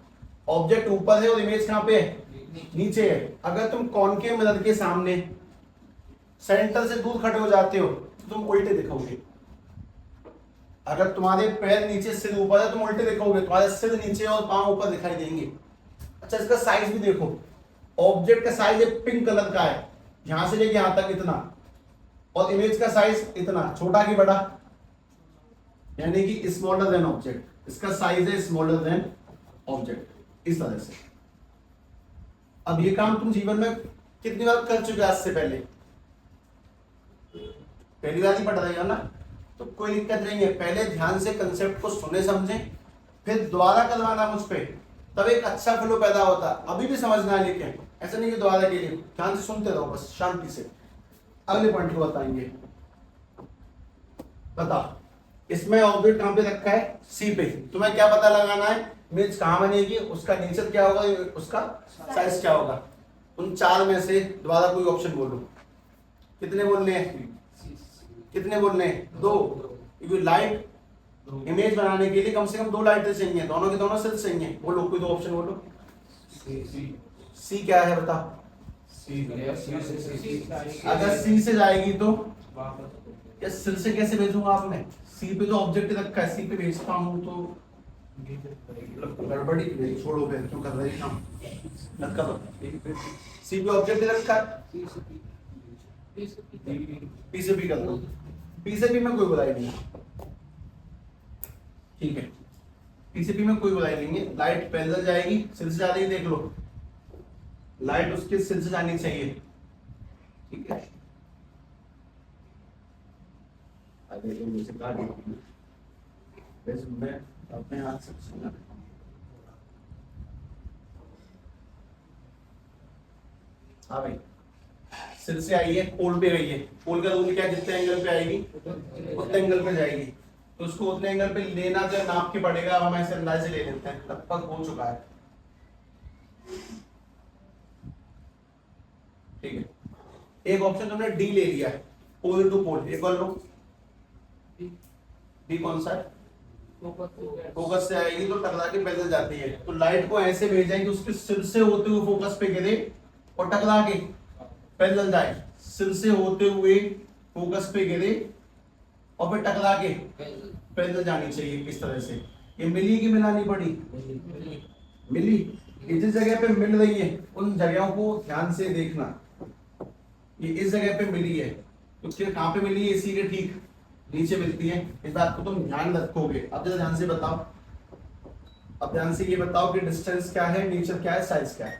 ऑब्जेक्ट ऊपर है और इमेज कहां पे है? नीचे है। अगर तुम कॉनकेव मिरर के सामने सेंटर से दूर खड़े हो जाते हो तो तुम उल्टे दिखोगे। अगर तुम्हारे पैर नीचे सिर ऊपर है तुम उल्टे दिखोगे, तुम्हारे सिर नीचे और पांव ऊपर दिखाई देंगे। अच्छा इसका साइज भी देखो, ऑब्जेक्ट का साइज पिंक कलर का है, यहां से लेके यहां तक इतना, और इमेज का साइज इतना, छोटा कि बड़ा? यानी कि स्मॉलर देन ऑब्जेक्ट। इसका साइज है स्मॉलर देन ऑब्जेक्ट, इस तरह से। अब ये काम तुम जीवन में कितनी बार कर चुके आज से पहले? पहली बार ही पढ़ रहे हो ना, तो कोई दिक्कत नहीं है। पहले ध्यान से कंसेप्ट को सुने समझे, फिर दोबारा करवाना मुझ पे, तब एक अच्छा फ्लो पैदा होता। अभी भी समझना है, लेकिन ऐसा नहीं कि दोबारा के लिए, ध्यान से सुनते रहो बस शांति से। अगले पॉइंट को बताएंगे। बता, इसमें ऑब्जेक्ट कहां पे रखा है? सी पे। तुम्हें क्या पता लगाना है? इमेज कहां बनेगी, उसका नेचर क्या होगा, उसका साइज क्या होगा। उन 4 में से दोबारा कोई ऑप्शन बोलो। कितने बोलने हैं? कितने बोलने हैं? 2। क्योंकि लाइट इमेज बनाने के लिए कम से कम 2 लाइटें चाहिए, दोनों के दोनों सेल्स चाहिए। बोलो कोई 2 ऑप्शन बोलो। सी क्या है बता? अगर सी से जाएगी तो सिर से कैसे भेजूंगा? आपने सी पे जो ऑब्जेक्ट रखा है, सी पे भेजता हूं तो गड़बड़ी, छोड़ो फिर, क्यों कर रहे हैं काम, मत करो। सी पे ऑब्जेक्ट रखा है, पी से बी कर दो। पी से बी में कोई बुराई नहीं, ठीक है, पी से बी में कोई बुराई नहीं है। लाइट पैरेलल जाएगी, सिर से जा रही है, देख लो लाइट उसके सिर से जानी चाहिए, ठीक है। अरे तो मुझे काट दो, वैसे मैं अपने हाथ से सुना। हाँ भाई, सिर से आई है, पोल पे गई है, पोल का रूल क्या, जितने एंगल पे आएगी उतने एंगल पे जाएगी, तो उसको उतने एंगल पे लेना तो नाप के पड़ेगा। अब हम ऐसे अंदाजे ले लेते हैं, लगभग हो चुका है, ठीक है। एक ऑप्शन तुमने डी ले लिया है, पोल टू पोल। एक और लो, डी कौन सा है? फोकस से आएगी तो टकरा के पैदल जाती है, तो लाइट को ऐसे भेजा कि उसके सिर से होते हुए फोकस पे गिरे और टकरा के पैदल जाए। सिर से होते हुए फोकस पे गिरे और फिर टकरा के पैदल जानी चाहिए, इस तरह से। ये मिली कि मिलानी पड़ी? मिली। जिस जगह पे मिल रही है उन जगहों को ध्यान से देखना। ये इस जगह पे मिली है, उसके कहाँ पे मिली है? इसी के ठीक नीचे मिलती है। इस बात को तुम ध्यान रखोगे। अब जरा ध्यान से बताओ, अब ध्यान से ये बताओ कि डिस्टेंस क्या है, नेचर क्या है, साइज क्या है।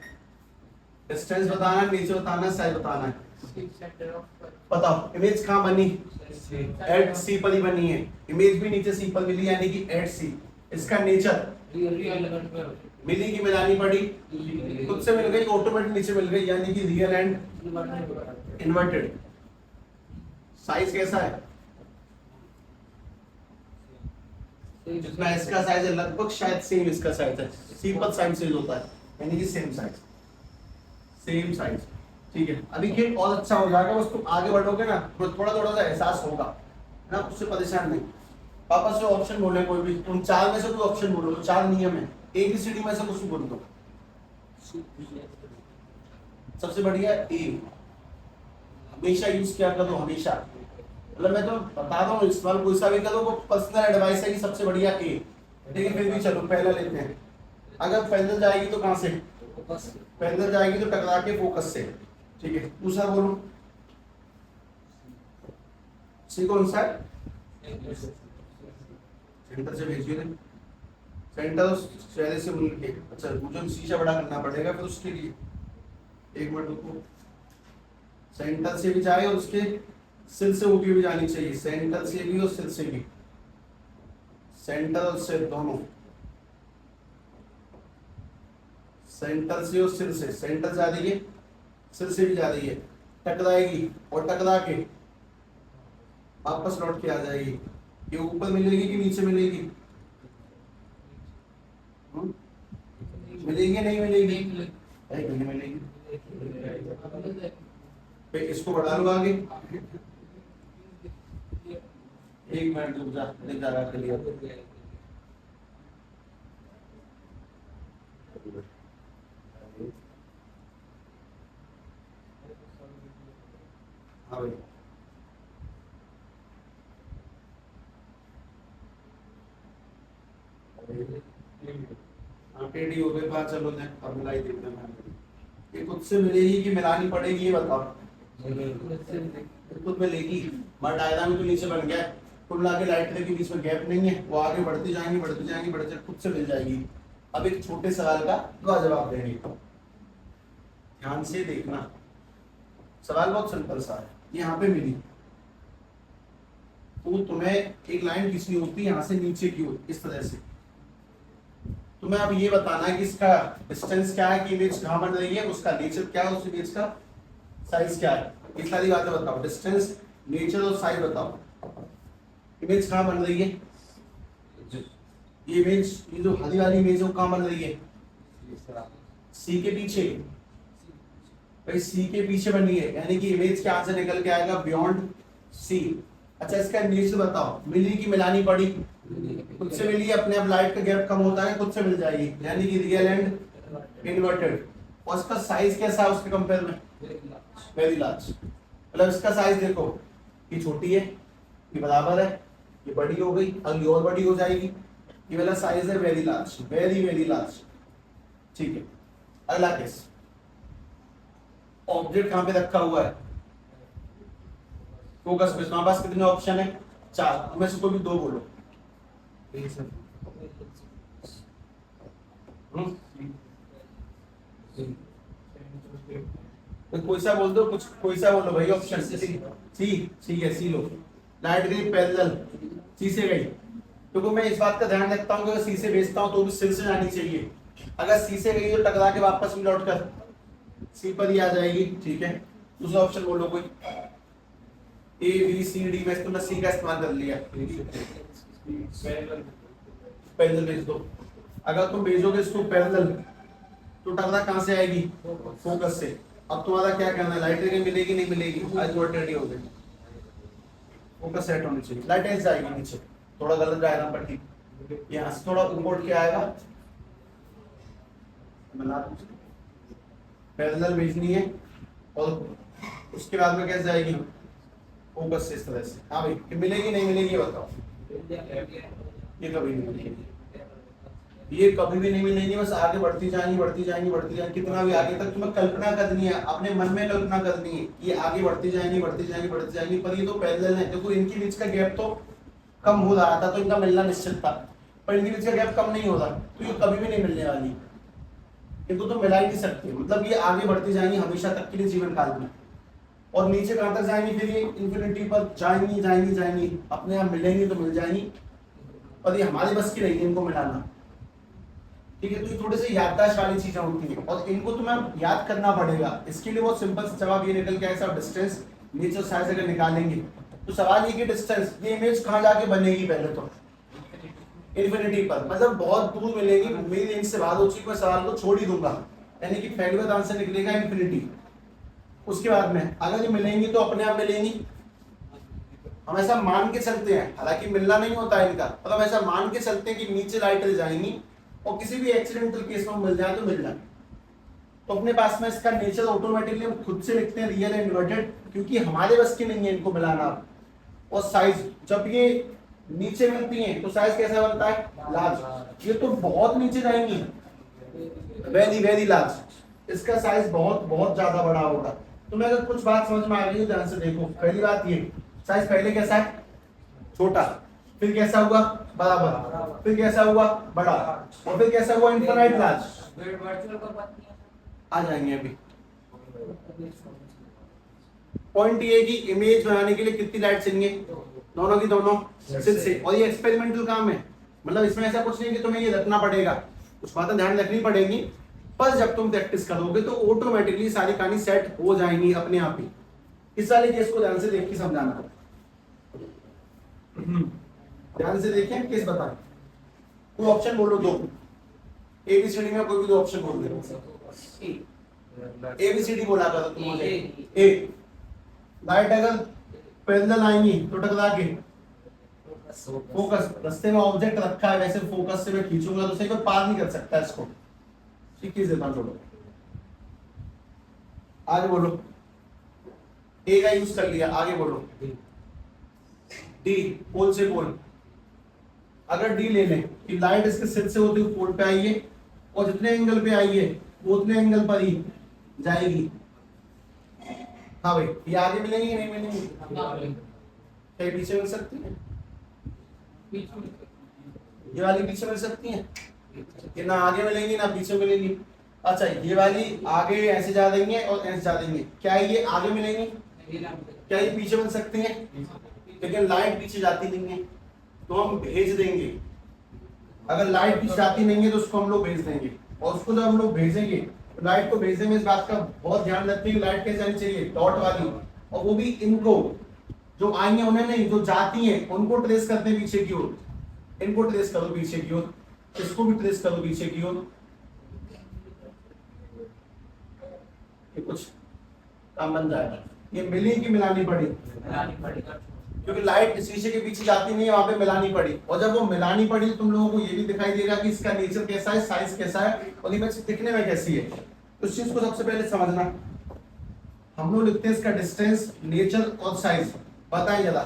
डिस्टेंस बताना है, नेचर बताना है, साइज बताना है। बताओ इमेज कहाँ बनी? एट सी पर ही बनी है। इमेज भी नीचे सी पर मिली यानी कि एट सी। इसका नेचर मिली की मिलानी पड़ी, खुद से मिल गई, ऑटोमेटिक नीचे मिल गई यानी कि रियल एंड इन्वर्टेड। साइज कैसा है? जितना इसका साइज है लगभग शायद सेम इसका साइज है। सिंपल साइज सेम होता है यानी कि सेम साइज, सेम साइज। ठीक है, अभी खेल और अच्छा हो जाएगा, बस तुम आगे बढ़ोगे ना तो थोड़ा थोड़ा सा एहसास होगा ना, उससे परेशान नहीं। पापा से ऑप्शन बोले कोई भी, तुम चार में से कोई ऑप्शन बोलो, तो चार नियम है, ABCD में से कुछ बोल दो। सबसे बढ़िया ए, हमेशा यूज किया करो, हमेशा। मतलब मैं तो बता रहा हूँ, इस बार कोई सा भी करो, वो पर्सनल एडवाइस है कि सबसे बढ़िया ए। लेकिन फिर भी चलो पहला लेते हैं। अगर पैदल जाएगी तो कहाँ से? पैदल जाएगी तो टकरा के फोकस से। ठीक है, दूसरा बोलो, सी कौन सा है? सेंटर से भेजिए ना, सेंटर चेहरे से मिल के। अच्छा, मुझे शीशा बड़ा करना पड़ेगा फिर उसके लिए, एक मिनट रुको। सेंटर से भी जाए और उसके सिर से ऊपर भी जानी चाहिए, सेंटर से भी और सिर से भी, सेंटर और सिर दोनों, सेंटर से और सिर से। सेंटर जा रही है, सिर से भी जा रही है, टकराएगी और टकरा के वापस लौट के आ जाएगी। ये ऊपर मिलेगी कि नीचे मिलेगी? मिलेगी नहीं मिलेगी? नहीं मिलेगी। फिर इसको बढ़ा लो आगे, एक मिनट रुक जा, लिख जा रहा क्लियर। हाँ भाई, टेढ़ी हो गई बात, चलो ने अब मिलाई देखते हैं। ये खुद से मिलेगी कि मिलानी पड़ेगी, ये बताओ। खुद मिलेगी, बट डायग्राम तो नीचे बन गया है, कुल मिला के लाइट के बीच में गैप नहीं है, वो आगे बढ़ती जाएंगी बढ़ती जाएंगी बढ़ती जाएंगी, खुद से मिल जाएगी। अब एक छोटे सवाल का जवाब देंगे, ध्यान से देखना। सवाल बहुत सिंपल सा है, यहाँ पे मिली तो तुम्हें एक लाइन खींचनी होती है यहाँ से नीचे की ओर, इस तरह से। तुम्हें अब ये बताना है कि इसका डिस्टेंस क्या है, कि इमेज कहाँ बन रही है, उसका नेचर क्या है, उस इमेज का साइज क्या है। ये सारी बातें बताओ, डिस्टेंस, नेचर और साइज बताओ। इमेज कहाँ बन रही है? ये इमेज, ये जो हरी वाली इमेज है वो कहाँ बन रही है? सी के पीछे। भाई सी के पीछे बनी है यानी कि इमेज क्या से निकल के आएगा? Beyond C. अच्छा, इसका नेचर बताओ, मिली की मिलानी पड़ी? खुद से मिली, अपने आप लाइट का गैप कम होता है, खुद से मिल जाएगी यानी कि रियल एंड इन्वर्टेड। और इसका साइज कैसा है उसके कंपेयर में? Very large. मतलब इसका साइज देखो, ये छोटी है, ये बराबर है, ये बड़ी हो गई, अगली और बड़ी हो जाएगी। ये वाला साइज है very large, very very large. ठीक है, अगला केस, ऑब्जेक्ट कहां पे रखा हुआ है? फोकस पे। तुम्हारे पास कितने ऑप्शन है? चार, उनमें से कोई भी दो बोलो। कोई सा बोल दो, कुछ कोई सा बोलो भाई ऑप्शन। सी, ठीक है, सी लो। लाइट गई पैरेलल, सी से गई, क्योंकि मैं इस बात का ध्यान रखता हूँ कि अगर सी से भेजता हूँ तो भी सिर से जानी चाहिए। अगर सी से गई तो टकरा के वापस भी लौट कर सी पर ही आ जाएगी। ठीक है, दूसरा ऑप्शन बोलो कोई। ए बी सी डी में तुमने सी का इस्तेमाल कर लिया, पैरेलल भेज दो। अगर तुम भेजोगे इसको पैरेलल तो टकरा कहां से आएगी? फोकस से। अब तुम्हारा क्या करना है? लाइट मिलेगी नहीं मिलेगी? आज ऑलरेडी हो गई, फोकस सेट होनी चाहिए। लाइट ऐसे जाएगी नीचे, थोड़ा गलत डायग्राम पर, ठीक, यहाँ से थोड़ा ऊपर उठ के आएगा। पैरेलल भेजनी है और उसके बाद में कैसे जाएगी? फोकस से, इस तरह से। हाँ भाई, मिलेगी नहीं मिलेगी बताओ? ये कभी नहीं मिलेगी, ये कभी भी नहीं मिलेंगी, बस आगे बढ़ती जाएंगी बढ़ती जाएंगी बढ़ती जाएंगी, कितना भी आगे तक तुम्हें कल्पना करनी है, अपने मन में कल्पना करनी है कि ये आगे बढ़ती जाएंगी बढ़ती जाएंगी बढ़ती जाएंगी, पर ये तो पैरेलल है। देखो इनके बीच का गैप तो कम हो रहा था, तो इनका मिलना निश्चित था, पर इनके बीच का गैप कम नहीं हो रहा, तो ये कभी भी नहीं मिलने वाली, इनको तो मिला ही नहीं सकते। मतलब ये आगे बढ़ती जाएंगी हमेशा तक के लिए जीवन काल में, और नीचे कहां तक जाएंगी, फिर ये इन्फिनिटी पर जाएंगी जाएंगी जाएंगी, अपने आप मिलेंगी तो मिल जाएंगी, पर ये हमारे बस की नहीं है इनको मिलाना। ठीक है, तो ये थोड़े से याददाश्त वाली चीजें होती हैं और इनको तुम्हें याद करना पड़ेगा। इसके लिए बहुत सिंपल सा जवाब ये निकल के आएगा, डिस्टेंस नेचर साइज अगर निकालेंगे तो सवाल ये कि डिस्टेंस, ये इमेज कहाँ जाके बनेगी, पहले तो इन्फिनिटी पर, मतलब बहुत दूर मिलेगी। मेरी रेंज से बात हो चुकी, मैं सवाल को छोड़ ही दूंगा, यानी कि पहले बार आंसर निकलेगा इन्फिनिटी। उसके बाद में अगर ये मिलेंगी तो अपने आप मिलेंगी, हम ऐसा मान के चलते हैं, हालांकि मिलना नहीं होता है इनका, मतलब ऐसा मान के चलते हैं कि नीचे लाइट जाएंगी और किसी भी एक्सीडेंटल केस में मिल जाए तो मिल जाए। तो अपने पास में इसका नेचर ऑटोमेटिकली हम खुद से लिखते हैं रियल एंड इन्वर्टेड, क्योंकि हमारे बस की नहीं है इनको मिलाना। और साइज, जब ये नीचे मिलती हैं तो साइज कैसा बनता है, लार्ज। ये तो बहुत नीचे जाएंगी, वेरी वेरी लार्ज, इसका साइज बहुत बहुत ज्यादा बड़ा होगा। तुम्हें अगर कुछ बात समझ में आ रही है ध्यान से देखो। पहली बात ये, साइज पहले कैसा है, छोटा, फिर कैसा हुआ, बराबर, फिर कैसा हुआ, बड़ा, और फिर कैसा हुआ, इनफाइनाइट लार्ज। आ जाएंगे अभी। पॉइंट ये है कि इमेज बनाने के लिए कितनी लाइट चाहिए, दोनों की दोनों सिर्फ से, और ये एक्सपेरिमेंटल काम है, मतलब इसमें ऐसा कुछ नहीं कि तुम्हें ये रखना पड़ेगा, कुछ बातें ध्यान रखनी पड़ेगी, पर जब तुम प्रैक्टिस करोगे तो ऑटोमेटिकली सारी कहानी सेट हो जाएंगी अपने आप ही। इस वाले केस को ध्यान से देख के समझाना, ध्यान से देखें केस बता। कोई ऑप्शन बोलो, दो एबीसीडी में कोई भी दो ऑप्शन बोल दे। एबीसीडी बोला करो तुम मुझे। ए, लाइट अगर पैरेलल आएंगी तो टकरा के फोकस, रास्ते में ऑब्जेक्ट रखा है, वैसे फोकस से मैं खींचूंगा तो सही कोई पार नहीं कर सकता इसको, ठीक है देता हूं, छोड़ो आगे बोलो। ए का यूज कर लिया, आगे बोलो। डी, पोल से पोल, अगर डी ले लें कि लाइट इसके सिर से होती हुई पोल पे आई है और जितने एंगल पे आई है वो उतने एंगल पर ही जाएगी। हाँ भाई, ये आगे मिलेंगी कि नहीं मिलेंगी, क्या पीछे मिल सकती है, ये वाली पीछे मिल सकती है, ये ना आगे मिलेंगी ना पीछे मिलेंगी। अच्छा, ये वाली आगे ऐसे जा देंगे और ऐसे जा देंगे, क्या ये आगे मिलेंगी, क्या ये पीछे मिल सकती हैं, लेकिन लाइट पीछे जाती नहीं है तो हम भेज देंगे। अगर लाइट पीछे जाती नहीं है तो उसको हम लोग भेज देंगे, और उसको जब हम लोग भेजेंगे तो लाइट को भेजने में इस बात का बहुत ध्यान रखें कि लाइट कैसे आनी चाहिए, डॉट वाली, और वो भी इनको जो आई है उन्हें नहीं, जो जाती हैं उनको ट्रेस करते हैं पीछे की ओर, इनको ट्रेस करो पीछे की ओर, इसको भी ट्रेस करो पीछे की ओर। ये कुछ काम बन जाएगा। ये मिली कि मिलानी पड़ी, क्योंकि लाइट शीशे के पीछे जाती नहीं है, वहां पे मिलानी पड़ी, और जब वो मिलानी पड़ी तो तुम लोगों को ये भी दिखाई देगा कि इसका नेचर कैसा है, साइज कैसा है, और इमेज दिखने में कैसी है। तो इस चीज को सबसे पहले समझना। हम लोग लिखते हैं इसका डिस्टेंस, नेचर और साइज। बताएं जरा,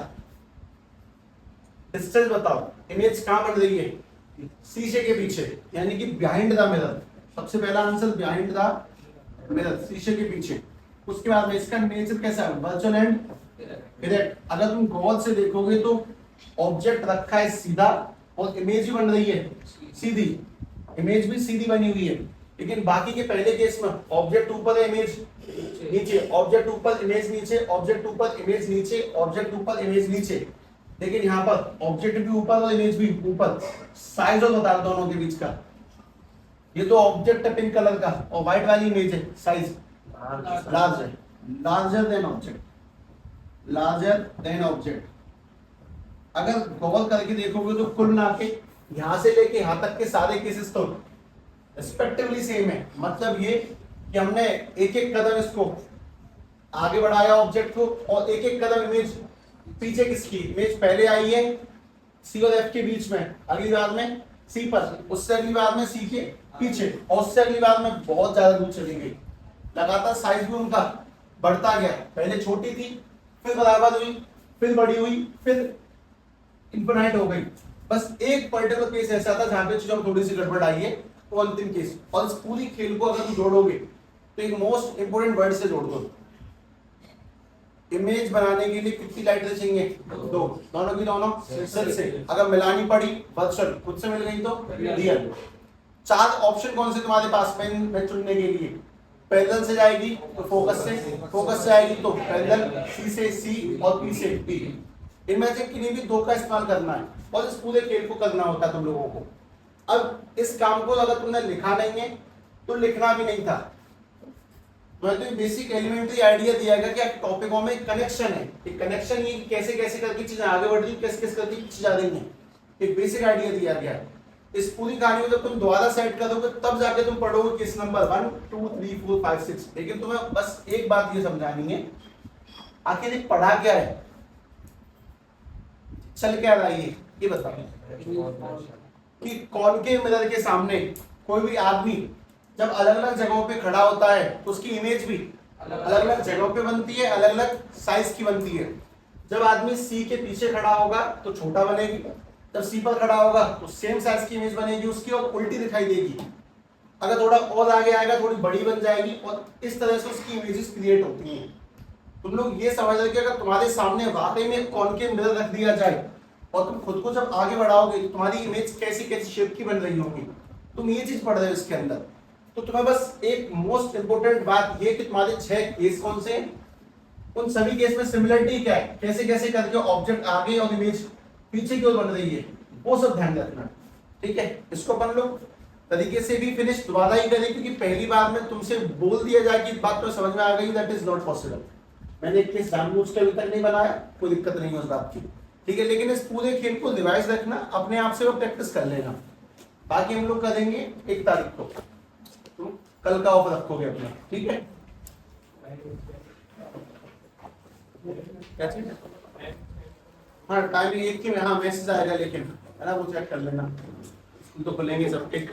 डिस्टेंस बताओ, इमेज कहां बन रही है, शीशे के पीछे, यानी कि बिहाइंड द मिरर। सबसे पहला आंसर बिहाइंड द मिरर, शीशे के पीछे। उसके बाद में इसका नेचर कैसा है, वर्चुअल एंड डायरेक्ट। अगर तुम गौर से देखोगे तो ऑब्जेक्ट रखा है सीधा और इमेज भी बन रही है सीधी, इमेज भी सीधी बनी हुई है, लेकिन बाकी के पहले केस में ऑब्जेक्ट ऊपर है, इमेज नीचे, ऑब्जेक्ट ऊपर, इमेज नीचे, ऑब्जेक्ट ऊपर, इमेज नीचे, ऑब्जेक्ट ऊपर, इमेज नीचे। लेकिन यहाँ पर ऑब्जेक्ट भी ऊपर और इमेज भी ऊपर। साइज और बता दो दोनों के बीच का। ये तो ऑब्जेक्ट है पिंक कलर का और व्हाइट वाली इमेज है, साइज लार्ज है, larger than object, larger than object. अगर गौर करके देखोगे तो कुल मिला के यहां से लेके यहां तक के सारे केसेस तो रिस्पेक्टिवली सेम है। मतलब ये कि हमने एक एक कदम इसको आगे बढ़ाया ऑब्जेक्ट को, और एक एक कदम इमेज पीछे किसकी, इमेज पहले आई है सी और एफ के बीच में, अगली बार में सी पर, उससे अगली बार में सी के पीछे, और उससे अगली बार में बहुत ज्यादा दूर चली गई। लगातार साइज भी उनका बढ़ता गया, पहले छोटी थी, फिर बराबर हुई, फिर बड़ी हुई, फिर इन्फिनाइट हो गई। बस एक पर्टिकुलर केस ऐसा था जहां पे चीजों में थोड़ी सी गड़बड़ आई है, वो अंतिम केस। और इस पूरी खेल को अगर तुम जोड़ोगे तो एक मोस्ट इंपोर्टेंट वर्ड से जोड़ दो। इमेज बनाने के लिए कितनी लाइटें चाहिए? दो, दोनों की दोनों सेल से। अगर मिलानी पड़ी वर्चुअल खुद से मिल गई तो रियल। चार ऑप्शन कौन से तुम्हारे पास में चुनने के लिए? पैरेलल से जाएगी तो फोकस से, फोकस से आएगी तो पैरेलल, सी से सी और पी से पी। इनमें से किन्हीं भी दो का इस्तेमाल करना है और इस पूरे खेल को करना होता है तुम लोगों को। अब इस काम को अगर तुमने लिखा नहीं है तो लिखना भी नहीं था। मैं तो बेसिक एलिमेंट्री आइडिया दिया गया कि टॉपिकों में कनेक्शन है, एक कनेक्शन ये कैसे कैसे करके चीजें आगे बढ़ रही, कैसे कैसे करके चीजें जा रही हैं, एक बेसिक आइडिया दिया गया है। इस पूरी कहानी को जब तुम दोबारा सेट करोगे तब जाके तुम पढ़ोगे किस नंबर 1 2 3 4 5 6। लेकिन तुम्हें बस एक बात ये समझानी है, आखिर ये पढ़ा क्या है, चल क्या रहा है ये बताओ। कि कॉनकेव मिरर के सामने कोई भी आदमी जब अलग अलग जगहों पे खड़ा होता है तो उसकी इमेज भी अलग अलग जगहों पे बनती है, अलग अलग साइज की बनती है। जब आदमी सी के पीछे खड़ा होगा तो छोटा बनेगी, जब सी पर खड़ा होगा तो सेम साइज की इमेज बनेगी उसकी और उल्टी दिखाई देगी। अगर थोड़ा और आगे आएगा थोड़ी बड़ी बन जाएगी और इस तरह से उसकी इमेजेस क्रिएट होती हैं। तुम लोग ये समझ रहे कि अगर तुम्हारे सामने वाकई में कॉनकेव मिरर रख दिया जाए और तुम खुद को जब आगे बढ़ाओगे तो तुम्हारी इमेज कैसी कैसी शेप की बन रही होगी, तुम ये चीज पढ़ रहे हो इसके अंदर। तो तुम्हें बस एक मोस्ट इंपोर्टेंट बात ये कि तुम्हारे 6 केस कौन से हैं, उन सभी केस में सिमिलरिटी क्या है, कैसे कैसे करके ऑब्जेक्ट आगे और इमेज पीछे की ओर बन रही है, वो सब ध्यान रखना। ठीक है, इसको अपन लोग तरीके से भी फिनिश दोबारा ही करें क्योंकि पहली बार में तुमसे बोल दिया जाए कि बात तो समझ में आ गई, दैट इज नॉट पॉसिबल। मैंने एक केस जानबूझ के अभी तक नहीं बनाया, कोई दिक्कत नहीं है उस बात की। ठीक है, लेकिन इस पूरे खेल को रिवाइज रखना, अपने आप से वो प्रैक्टिस कर लेना। बाकी हम लोग करेंगे 1 तारीख को, तुम कल का ऑफ रखोगे अपना। ठीक है, क्या चीज? हाँ टाइमिंग 1 की में, हाँ मैसेज आएगा लेकिन है ना, वो चेक कर लेना। स्कूल तो खुलेंगे सब। ठीक।